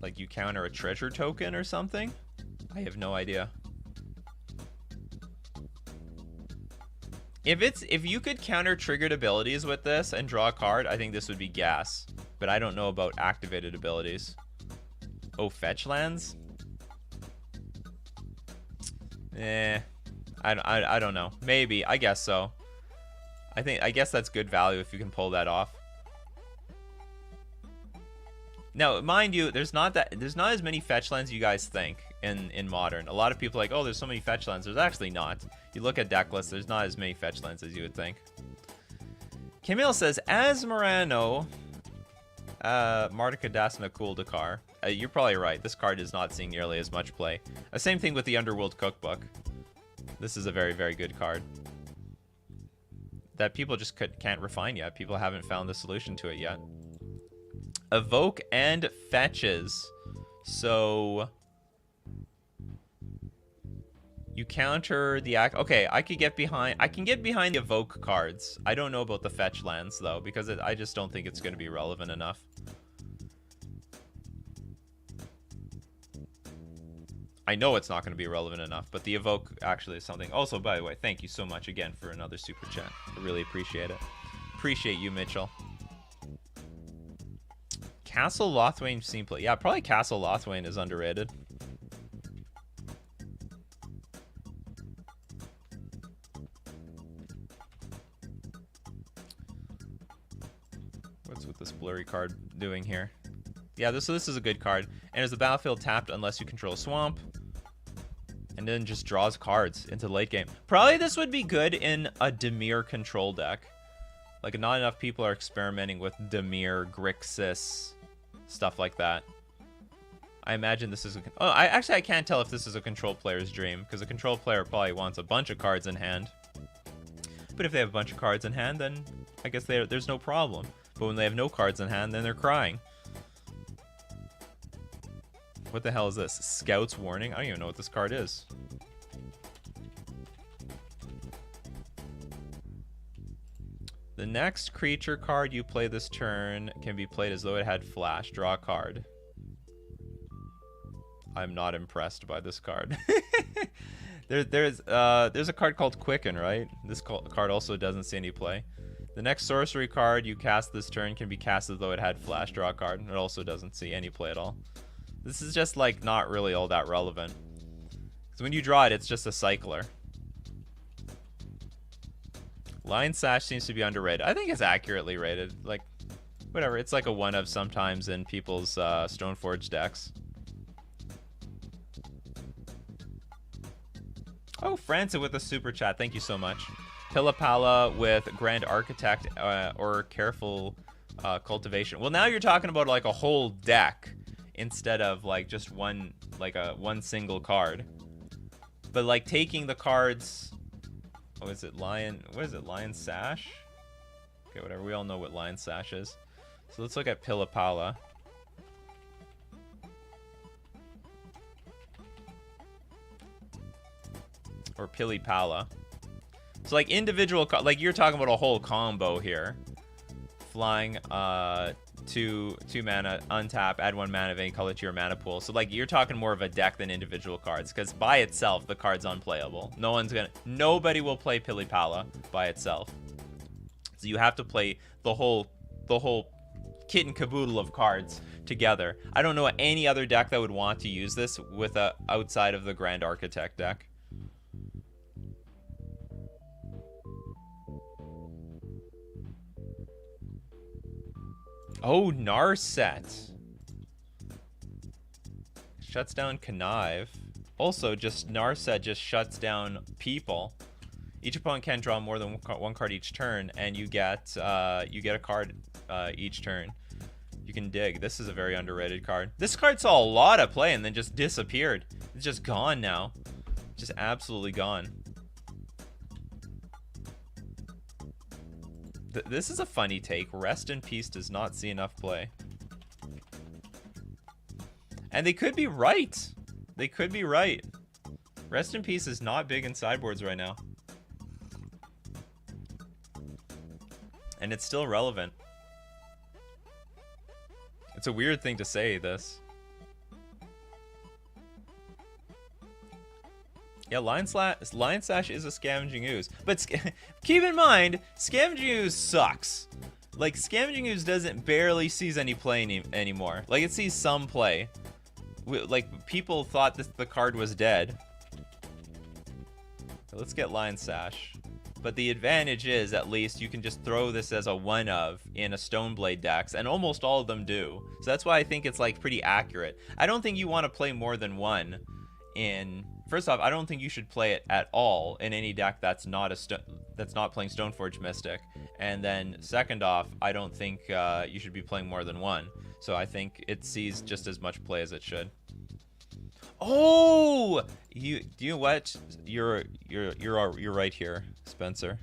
Like you counter a treasure token or something? I have no idea. If you could counter triggered abilities with this and draw a card, I think this would be gas. But I don't know about activated abilities. Oh, fetch lands? I don't know. Maybe. I guess so. I guess that's good value if you can pull that off. Now, mind you, there's not as many fetch lands you guys think in Modern. A lot of people are like, oh, there's so many fetch lands. There's actually not. You look at deck lists, there's not as many fetch lands as you would think. Camille says, as Morano, Mardukadasana Kuldakar. You're probably right. This card is not seeing nearly as much play. Same thing with the Underworld Cookbook. This is a very, very good card that people just can't refine yet. People haven't found the solution to it yet. Evoke and fetches. So you counter the act. Okay, I can get behind the evoke cards. I don't know about the fetch lands though, because I just don't think it's going to be relevant enough. I know it's not going to be relevant enough, but the evoke actually is something. Also, by the way, thank you so much again for another super chat. I really appreciate it. Appreciate you, Mitchell. Castle Lothwain seem play. Yeah, probably Castle Lothwain is underrated. What's with this blurry card doing here? Yeah, this is a good card. And is the battlefield tapped unless you control a swamp? And then just draws cards into the late game. Probably this would be good in a Dimir control deck. Like, not enough people are experimenting with Dimir, Grixis, stuff like that. I imagine this is I can't tell if this is a control player's dream, because a control player probably wants a bunch of cards in hand. But if they have a bunch of cards in hand, then I guess there's no problem. But when they have no cards in hand, then they're crying. What the hell is this? Scout's Warning? I don't even know what this card is. The next creature card you play this turn can be played as though it had flash. Draw a card. I'm not impressed by this card. There's a card called Quicken, right? This card also doesn't see any play. The next sorcery card you cast this turn can be cast as though it had flash. Draw a card. It also doesn't see any play at all. This is just like not really all that relevant. Because when you draw it, it's just a cycler. Lion Sash seems to be underrated. I think it's accurately rated. Like, whatever. It's like a one of sometimes in people's Stoneforge decks. Oh, Francis with a super chat. Thank you so much. Pili-pala with Grand Architect or Careful Cultivation. Well, now you're talking about like a whole deck instead of like just one single card. But like taking the cards. Oh, is it Lion? What is it? Lion Sash? Okay, whatever. We all know what Lion Sash is. So let's look at Pili-pala. Or Pili-pala. So like individual, like you're talking about a whole combo here. Flying, 2 mana, untap, add 1 mana of any color to your mana pool. So like you're talking more of a deck than individual cards, because by itself the card's unplayable. Nobody will play Pili-pala by itself. So you have to play the whole kit and caboodle of cards together. I don't know any other deck that would want to use this with outside of the Grand Architect deck. Oh, Narset. Shuts down Connive. Also, Narset just shuts down people. Each opponent can draw more than one card each turn, and you get a card each turn. You can dig. This is a very underrated card. This card saw a lot of play and then just disappeared. It's just gone now. Just absolutely gone. This is a funny take. Rest in Peace does not see enough play. And they could be right. They could be right. Rest in Peace is not big in sideboards right now. And it's still relevant. It's a weird thing to say, this. Yeah, Lion Sash is a Scavenging Ooze. But keep in mind, Scavenging Ooze sucks. Like, Scavenging Ooze barely sees any play anymore. Like, it sees some play. Like, people thought the card was dead. Let's get Lion Sash. But the advantage is, at least, you can just throw this as a one-of in a Stoneblade decks, and almost all of them do. So that's why I think it's, like, pretty accurate. I don't think you want to play more than one in... First off, I don't think you should play it at all in any deck that's not playing Stoneforge Mystic. And then, second off, I don't think you should be playing more than one. So I think it sees just as much play as it should. Oh, you know what? You're right here, Spencer.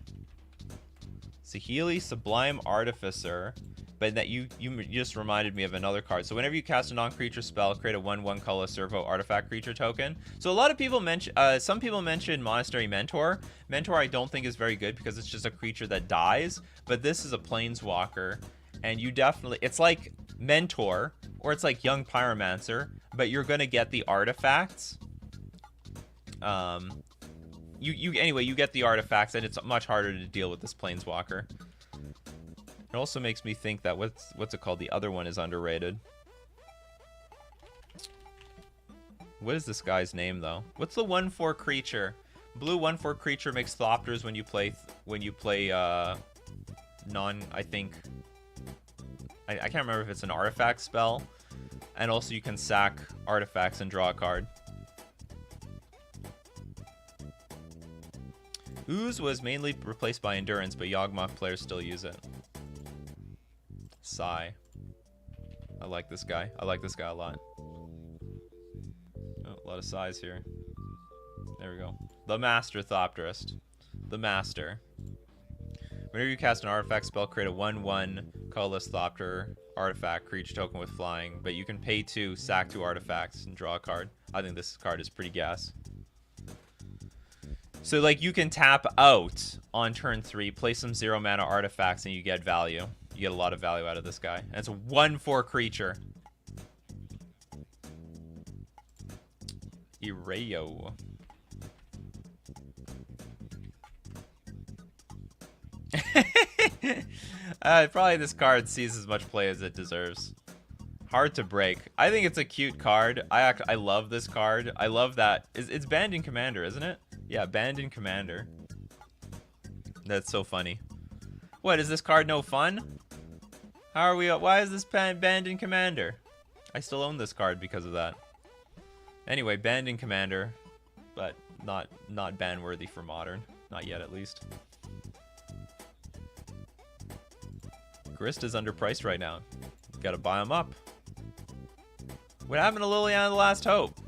Saheeli, Sublime Artificer, but that you just reminded me of another card. So whenever you cast a non-creature spell, create a 1/1 colorless servo artifact creature token. So a lot of people mention, some people mention Monastery Mentor. Mentor I don't think is very good because it's just a creature that dies, but this is a planeswalker, and you definitely, it's like Mentor, or it's like Young Pyromancer, but you're gonna get the artifacts. Anyway, you get the artifacts, and it's much harder to deal with this planeswalker. It also makes me think that what's it called? The other one is underrated. What is this guy's name though? What's the 1/4 creature? Blue 1/4 creature makes Thopters when you play non, I think. I can't remember if it's an artifact spell. And also you can sack artifacts and draw a card. Ooze was mainly replaced by Endurance, but Yawgmoth players still use it. Sigh. I like this guy. I like this guy a lot. Oh, a lot of sighs here. There we go. The Master Thopterist. The Master. Whenever you cast an artifact spell, create a 1/1 colorless Thopter artifact creature token with flying, but you can pay 2, sack 2 artifacts, and draw a card. I think this card is pretty gas. So, like, you can tap out on turn 3, play some 0 mana artifacts, and you get value. You get a lot of value out of this guy. And it's a 1/4 creature. Erayo. Probably this card sees as much play as it deserves. Hard to break. I think it's a cute card. I love this card. I love that. It's banned in Commander, isn't it? Yeah, banned in Commander. That's so funny. What, is this card no fun? How are we? Why is this banned in Commander? I still own this card because of that. Anyway, banned in Commander, but not ban worthy for Modern. Not yet, at least. Grist is underpriced right now. Gotta buy him up. What happened to Liliana the Last Hope?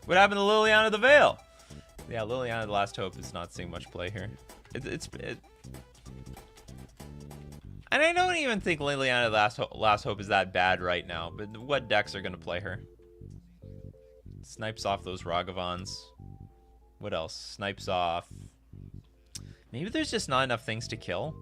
What happened to Liliana the Veil? Yeah, Liliana the Last Hope is not seeing much play here. And I don't even think Liliana the Last Hope is that bad right now, but what decks are going to play her? Snipes off those Ragavans. What else? Snipes off. Maybe there's just not enough things to kill.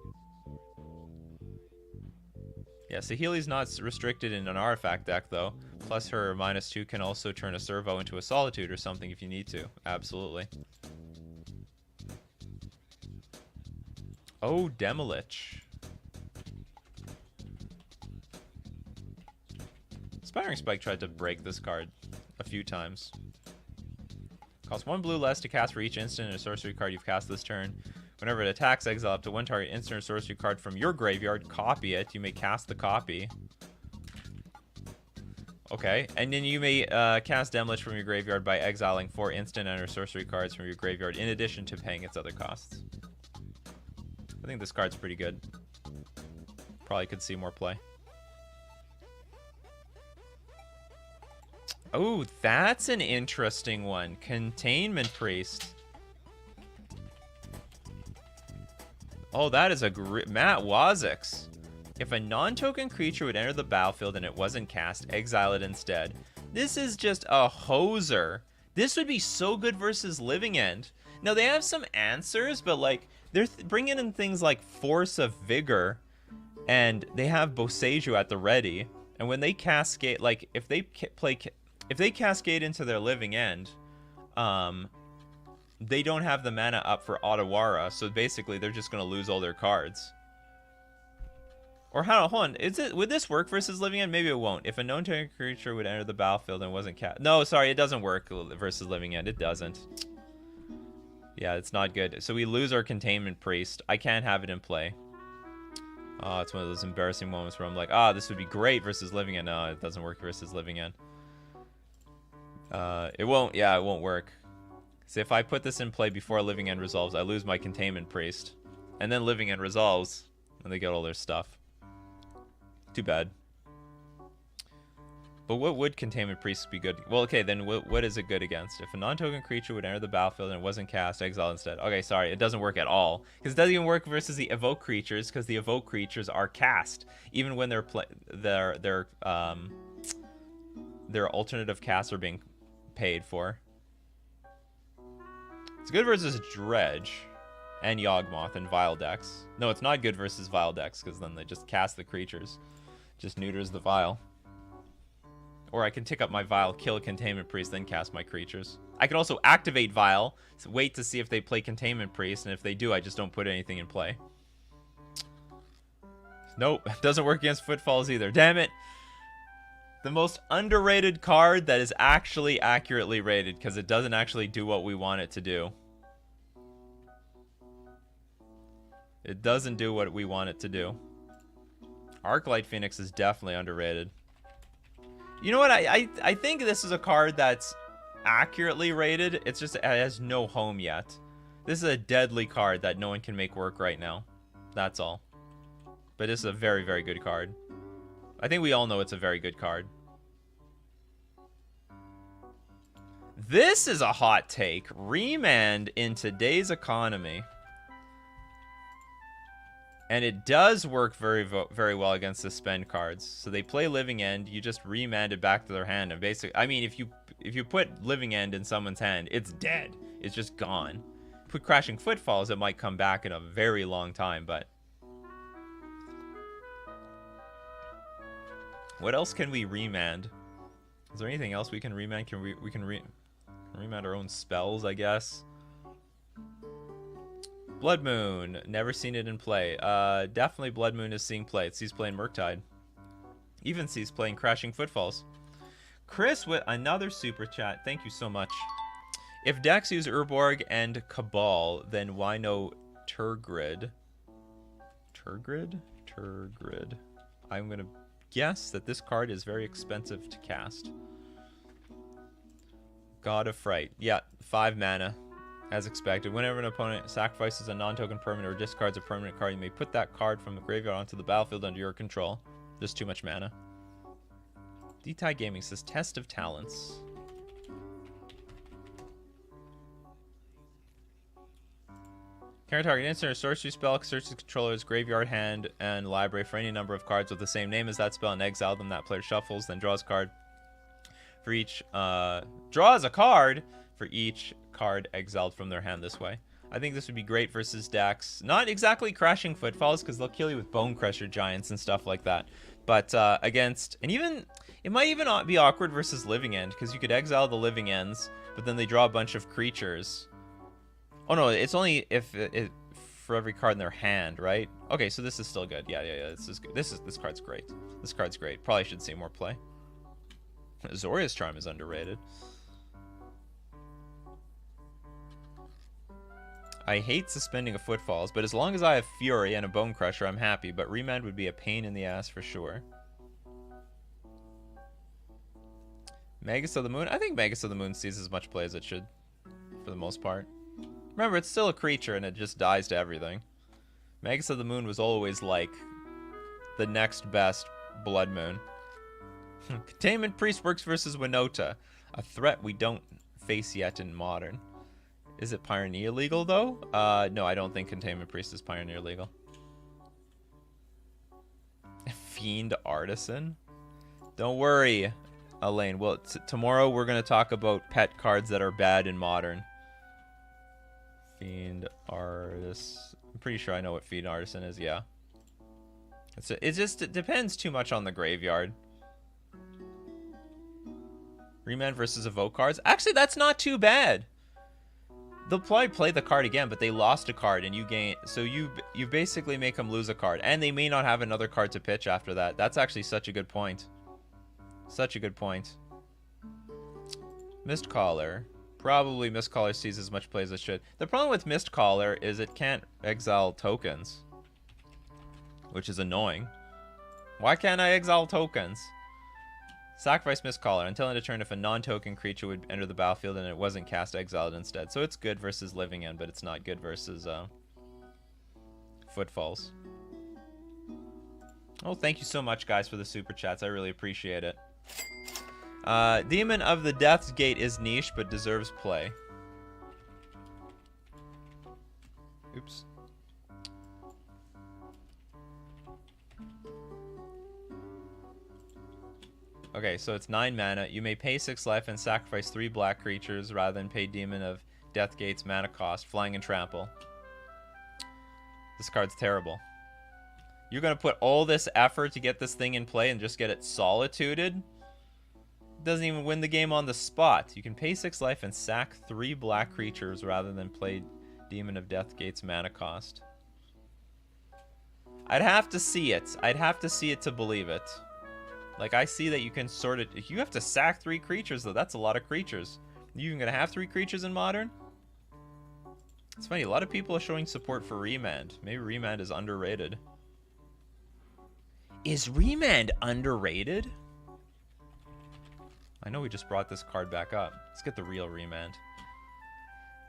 Yeah, Saheeli's not restricted in an artifact deck, though. Plus her -2 can also turn a servo into a solitude or something if you need to. Absolutely. Oh, Demolich. Inspiring Spike tried to break this card a few times. Costs 1 blue less to cast for each instant and a sorcery card you've cast this turn. Whenever it attacks, exile up to 1 target instant or sorcery card from your graveyard, copy it. You may cast the copy. Okay, and then you may cast Demolich from your graveyard by exiling 4 instant and or sorcery cards from your graveyard in addition to paying its other costs. I think this card's pretty good. Probably could see more play. Oh, that's an interesting one. Containment Priest. Oh, that is a Matt Wazix. If a non-token creature would enter the battlefield and it wasn't cast, exile it instead. This is just a hoser. This would be so good versus Living End. Now, they have some answers, but, like, they're bringing in things like Force of Vigor, and they have Boseiju at the ready. And when they cascade, like, if they cascade into their Living End, they don't have the mana up for Otawara, so basically they're just going to lose all their cards. Or hold on, would this work versus Living End? Maybe it won't. If a known target creature would enter the battlefield and wasn't cast... No, sorry, it doesn't work versus Living End. It doesn't. Yeah, it's not good. So we lose our Containment Priest. I can't have it in play. Oh, it's one of those embarrassing moments where I'm like, this would be great versus Living End. No, it doesn't work versus Living End. It won't work. So if I put this in play before Living End resolves, I lose my Containment Priest. And then Living End resolves, and they get all their stuff. Too bad. But what would Containment Priest be good? Well, okay, then what is it good against? If a non-token creature would enter the battlefield and it wasn't cast, exile instead. Okay, sorry, it doesn't work at all. Because it doesn't even work versus the evoke creatures, because the evoke creatures are cast. Even when their alternative casts are being paid for. It's good versus Dredge and Yawgmoth and Vile decks. No, it's not good versus Vile decks, because then they just cast the creatures. Just neuters the Vile. Or I can tick up my Vile, kill a Containment Priest, then cast my creatures. I can also activate Vile, wait to see if they play Containment Priest, and if they do, I just don't put anything in play. Nope, doesn't work against Footfalls either. Damn it! The most underrated card that is actually accurately rated, because it doesn't actually do what we want it to do. It doesn't do what we want it to do. Arclight Phoenix is definitely underrated. You know what? I think this is a card that's accurately rated. It's just it has no home yet. This is a deadly card that no one can make work right now. That's all. But this is a very, very good card. I think we all know it's a very good card. This is a hot take. Remand in today's economy. And it does work very well against suspend cards. So they play Living End, you just remand it back to their hand, and basically, I mean, if you put Living End in someone's hand, it's dead. It's just gone. Put Crashing Footfalls, it might come back in a very long time, but what else can we remand? Is there anything else we can remand? We can remand our own spells, I guess. Blood Moon, never seen it in play. Definitely Blood Moon is seeing play. It sees playing Murktide. Even sees playing Crashing Footfalls. Chris with another super chat. Thank you so much. If decks use Urborg and Cabal, then why no Turgrid? Turgrid? I'm going to guess that this card is very expensive to cast. God of Fright. Yeah, 5 mana. As expected, whenever an opponent sacrifices a non-token permanent or discards a permanent card, you may put that card from the graveyard onto the battlefield under your control. Just too much mana. D-Tie Gaming says Test of Talents. Current target instant or sorcery spell, search the controller's graveyard, hand, and library for any number of cards with the same name as that spell and exile them. That player shuffles, then draws a card for each, draws a card for each card exiled from their hand this way. I think this would be great versus decks. Not exactly Crashing Footfalls, because they'll kill you with Bone Crusher Giants and stuff like that. But against, and even, it might even not be awkward versus Living End, because you could exile the Living Ends, but then they draw a bunch of creatures. Oh no, it's only if for every card in their hand, right? Okay, so this is still good. Yeah. This is good. This card's great. This card's great. Probably should see more play. Azorius Charm is underrated. I hate suspending a Footfalls, but as long as I have Fury and a Bone Crusher, I'm happy, but remand would be a pain in the ass for sure. Magus of the Moon? I think Magus of the Moon sees as much play as it should, for the most part. Remember, it's still a creature, and it just dies to everything. Magus of the Moon was always, like, the next best Blood Moon. Containment Priest works versus Winota, a threat we don't face yet in Modern. Is it Pioneer legal, though? No, I don't think Containment Priest is Pioneer legal. Fiend Artisan? Don't worry. Elaine, well, tomorrow we're going to talk about pet cards that are bad in Modern. Fiend Artist. I'm pretty sure I know what Fiend Artisan is, yeah. It depends too much on the graveyard. Remand versus Evoke cards. Actually, that's not too bad. They'll probably play the card again, but they lost a card and you gain. So you basically make them lose a card. And they may not have another card to pitch after that. That's actually such a good point. Such a good point. Mistcaller. Probably Mistcaller sees as much play as it should. The problem with Mistcaller is it can't exile tokens. Which is annoying. Why can't I exile tokens? Sacrifice Mistcaller. Until end of turn, if a non-token creature would enter the battlefield and it wasn't cast, exiled instead. So it's good versus Living End, but it's not good versus Footfalls. Oh, thank you so much, guys, for the super chats. I really appreciate it. Demon of the Death's Gate is niche, but deserves play. Oops. Okay, so it's 9 mana. You may pay 6 life and sacrifice 3 black creatures rather than pay Demon of Deathgate's mana cost, flying and trample. This card's terrible. You're going to put all this effort to get this thing in play and just get it solituded? Doesn't even win the game on the spot. You can pay 6 life and sack 3 black creatures rather than play Demon of Deathgate's mana cost. I'd have to see it. I'd have to see it to believe it. Like, I see that you can sort it. You have to sack 3 creatures, though. That's a lot of creatures. You even gonna have 3 creatures in Modern? It's funny, a lot of people are showing support for Remand. Maybe Remand is underrated. Is Remand underrated? I know we just brought this card back up. Let's get the real Remand.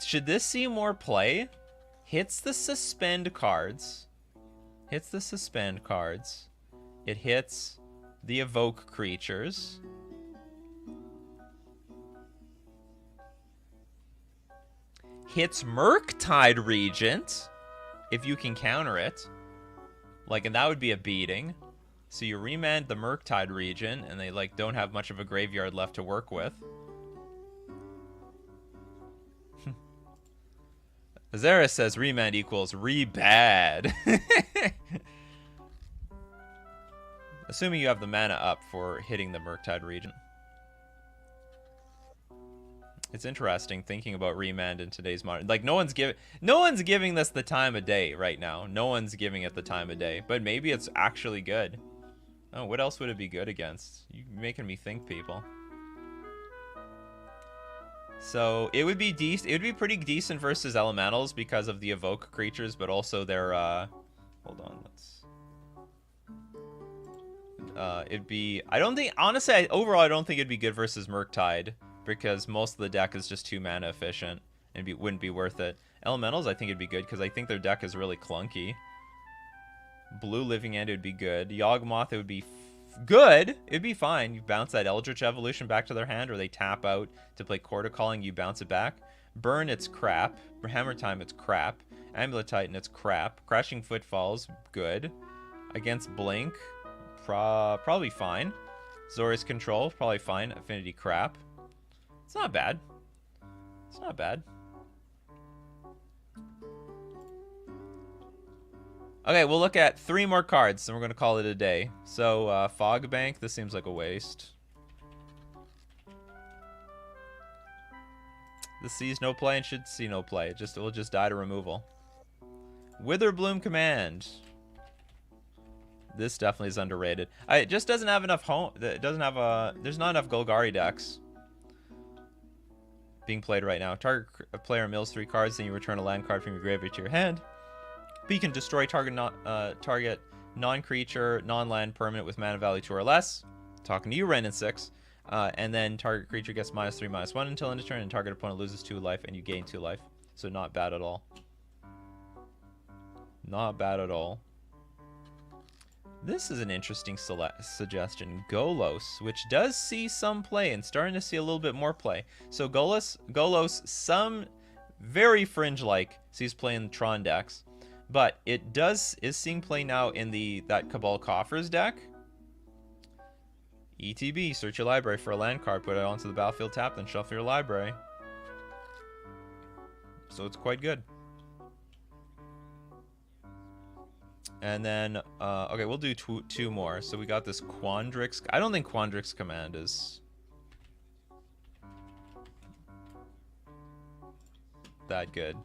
Should this see more play? Hits the suspend cards. Hits the suspend cards. It hits the evoke creatures. Hits Murktide Regent, if you can counter it. Like, and that would be a beating. So you remand the Murktide Regent, and they, like, don't have much of a graveyard left to work with. Azera says remand equals re-bad. Assuming you have the mana up for hitting the Murktide Regent. It's interesting thinking about remand in today's Modern. Like, no one's giving this the time of day right now. No one's giving it the time of day. But maybe it's actually good. Oh, what else would it be good against? You're making me think, people. So it would be decent. It would be pretty decent versus elementals because of the evoke creatures, but also their hold on, let's it'd be, I don't think, honestly, overall I don't think it'd be good versus Murktide because most of the deck is just 2 mana efficient and wouldn't be worth it. Elementals I think it'd be good because I think their deck is really clunky. Blue Living End would be good. Yawgmoth, it would be good. It'd be fine. You bounce that Eldritch Evolution back to their hand, or they tap out to play Quarter Calling, you bounce it back. Burn, it's crap. Hammer Time, it's crap. Amulet Titan, it's crap. Crashing Footfalls, good. Against Blink, probably fine. Zori's Control, probably fine. Affinity, crap. It's not bad. It's not bad. Okay, we'll look at 3 more cards, and we're going to call it a day. So, Fog Bank, this seems like a waste. This sees no play and should see no play. It will just die to removal. Witherbloom Command. This definitely is underrated. It just doesn't have enough home. It doesn't have a. There's not enough Golgari decks being played right now. Target player mills 3 cards, then you return a land card from your graveyard to your hand. But you can destroy target non-creature, non-land permanent with mana value 2 or less. Talking to you, Ren and 6. And then target creature gets -3/-1 until end of turn, and target opponent loses 2 life, and you gain 2 life. So not bad at all. Not bad at all. This is an interesting suggestion. Golos, which does see some play and starting to see a little bit more play. So Golos, some very fringe-like, sees play in Tron decks. But it is seeing play now in that Cabal Coffers deck. ETB, search your library for a land card, put it onto the battlefield tap, then shuffle your library. So it's quite good. And then, okay, we'll do two more. So we got this Quandrix. I don't think Quandrix Command is that good.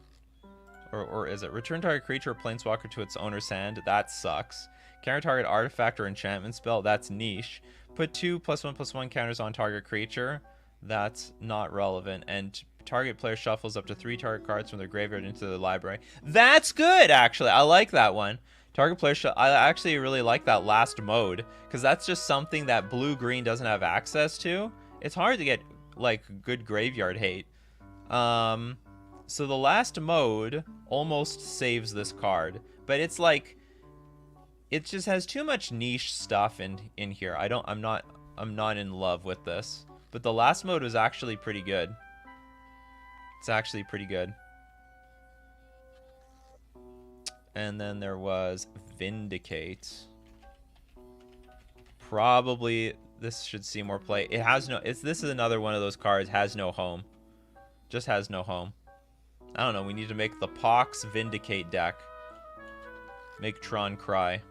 Or is it? Return target creature or planeswalker to its owner's hand. That sucks. Counter target artifact or enchantment spell. That's niche. Put 2+1/+1 counters on target creature. That's not relevant. And target player shuffles up to 3 target cards from their graveyard into the library. That's good, actually. I like that one. Target player I actually really like that last mode, because that's just something that blue-green doesn't have access to. It's hard to get, like, good graveyard hate. So the last mode almost saves this card, but it's like, it just has too much niche stuff in here. I'm not in love with this. But the last mode was actually pretty good. It's actually pretty good. And then there was Vindicate. Probably this should see more play. It has no, this is another one of those cards, has no home. Just has no home. I don't know, we need to make the Pox Vindicate deck. Make Tron cry.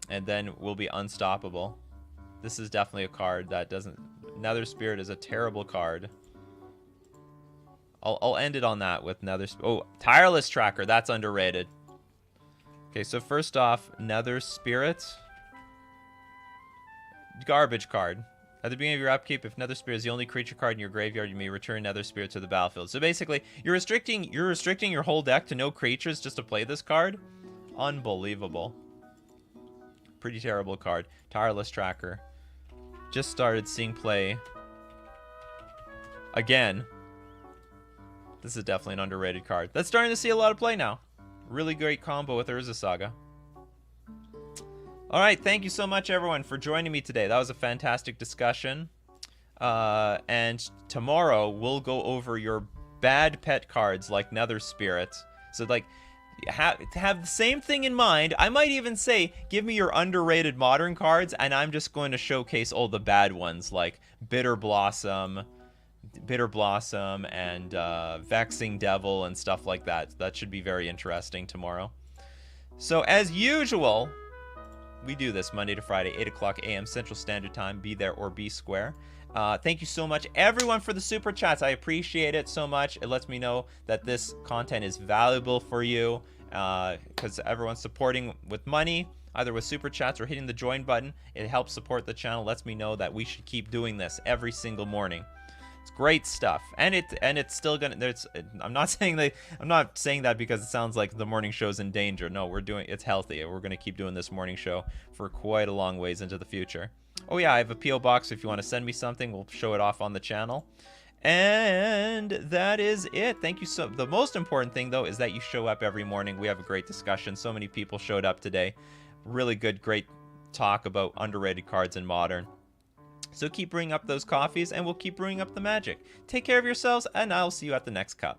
And then we'll be unstoppable. This is definitely a card that doesn't... Nether Spirit is a terrible card. I'll end it on that with Nether... Oh, Tireless Tracker. That's underrated. Okay, so first off, Nether Spirit. Garbage card. At the beginning of your upkeep, if Nether Spirit is the only creature card in your graveyard, you may return Nether Spirit to the battlefield. So basically, you're restricting your whole deck to no creatures just to play this card. Unbelievable. Pretty terrible card. Tireless Tracker. Just started seeing play. Again. This is definitely an underrated card. That's starting to see a lot of play now. Really great combo with Urza Saga. Alright, thank you so much everyone for joining me today. That was a fantastic discussion. And tomorrow we'll go over your bad pet cards like Nether Spirit. So like, have the same thing in mind. I might even say, give me your underrated modern cards, and I'm just going to showcase all the bad ones like Bitter Blossom and Vexing Devil and stuff like that. That should be very interesting tomorrow. So as usual, we do this Monday to Friday, 8 o'clock a.m. Central Standard Time. Be there or be square. Thank you so much, everyone, for the super chats. I appreciate it so much. It lets me know that this content is valuable for you, because everyone's supporting with money, either with super chats or hitting the join button. It helps support the channel, lets me know that we should keep doing this every single morning. It's great stuff, and it's still gonna. I'm not saying that because it sounds like the morning show's in danger. No, it's healthy. We're gonna keep doing this morning show for quite a long ways into the future. Oh yeah, I have a P.O. box. If you want to send me something, we'll show it off on the channel. And that is it. Thank you so. The most important thing though is that you show up every morning. We have a great discussion. So many people showed up today. Really good, great talk about underrated cards in Modern. So keep bringing up those coffees, and we'll keep bringing up the magic. Take care of yourselves, and I'll see you at the next cup.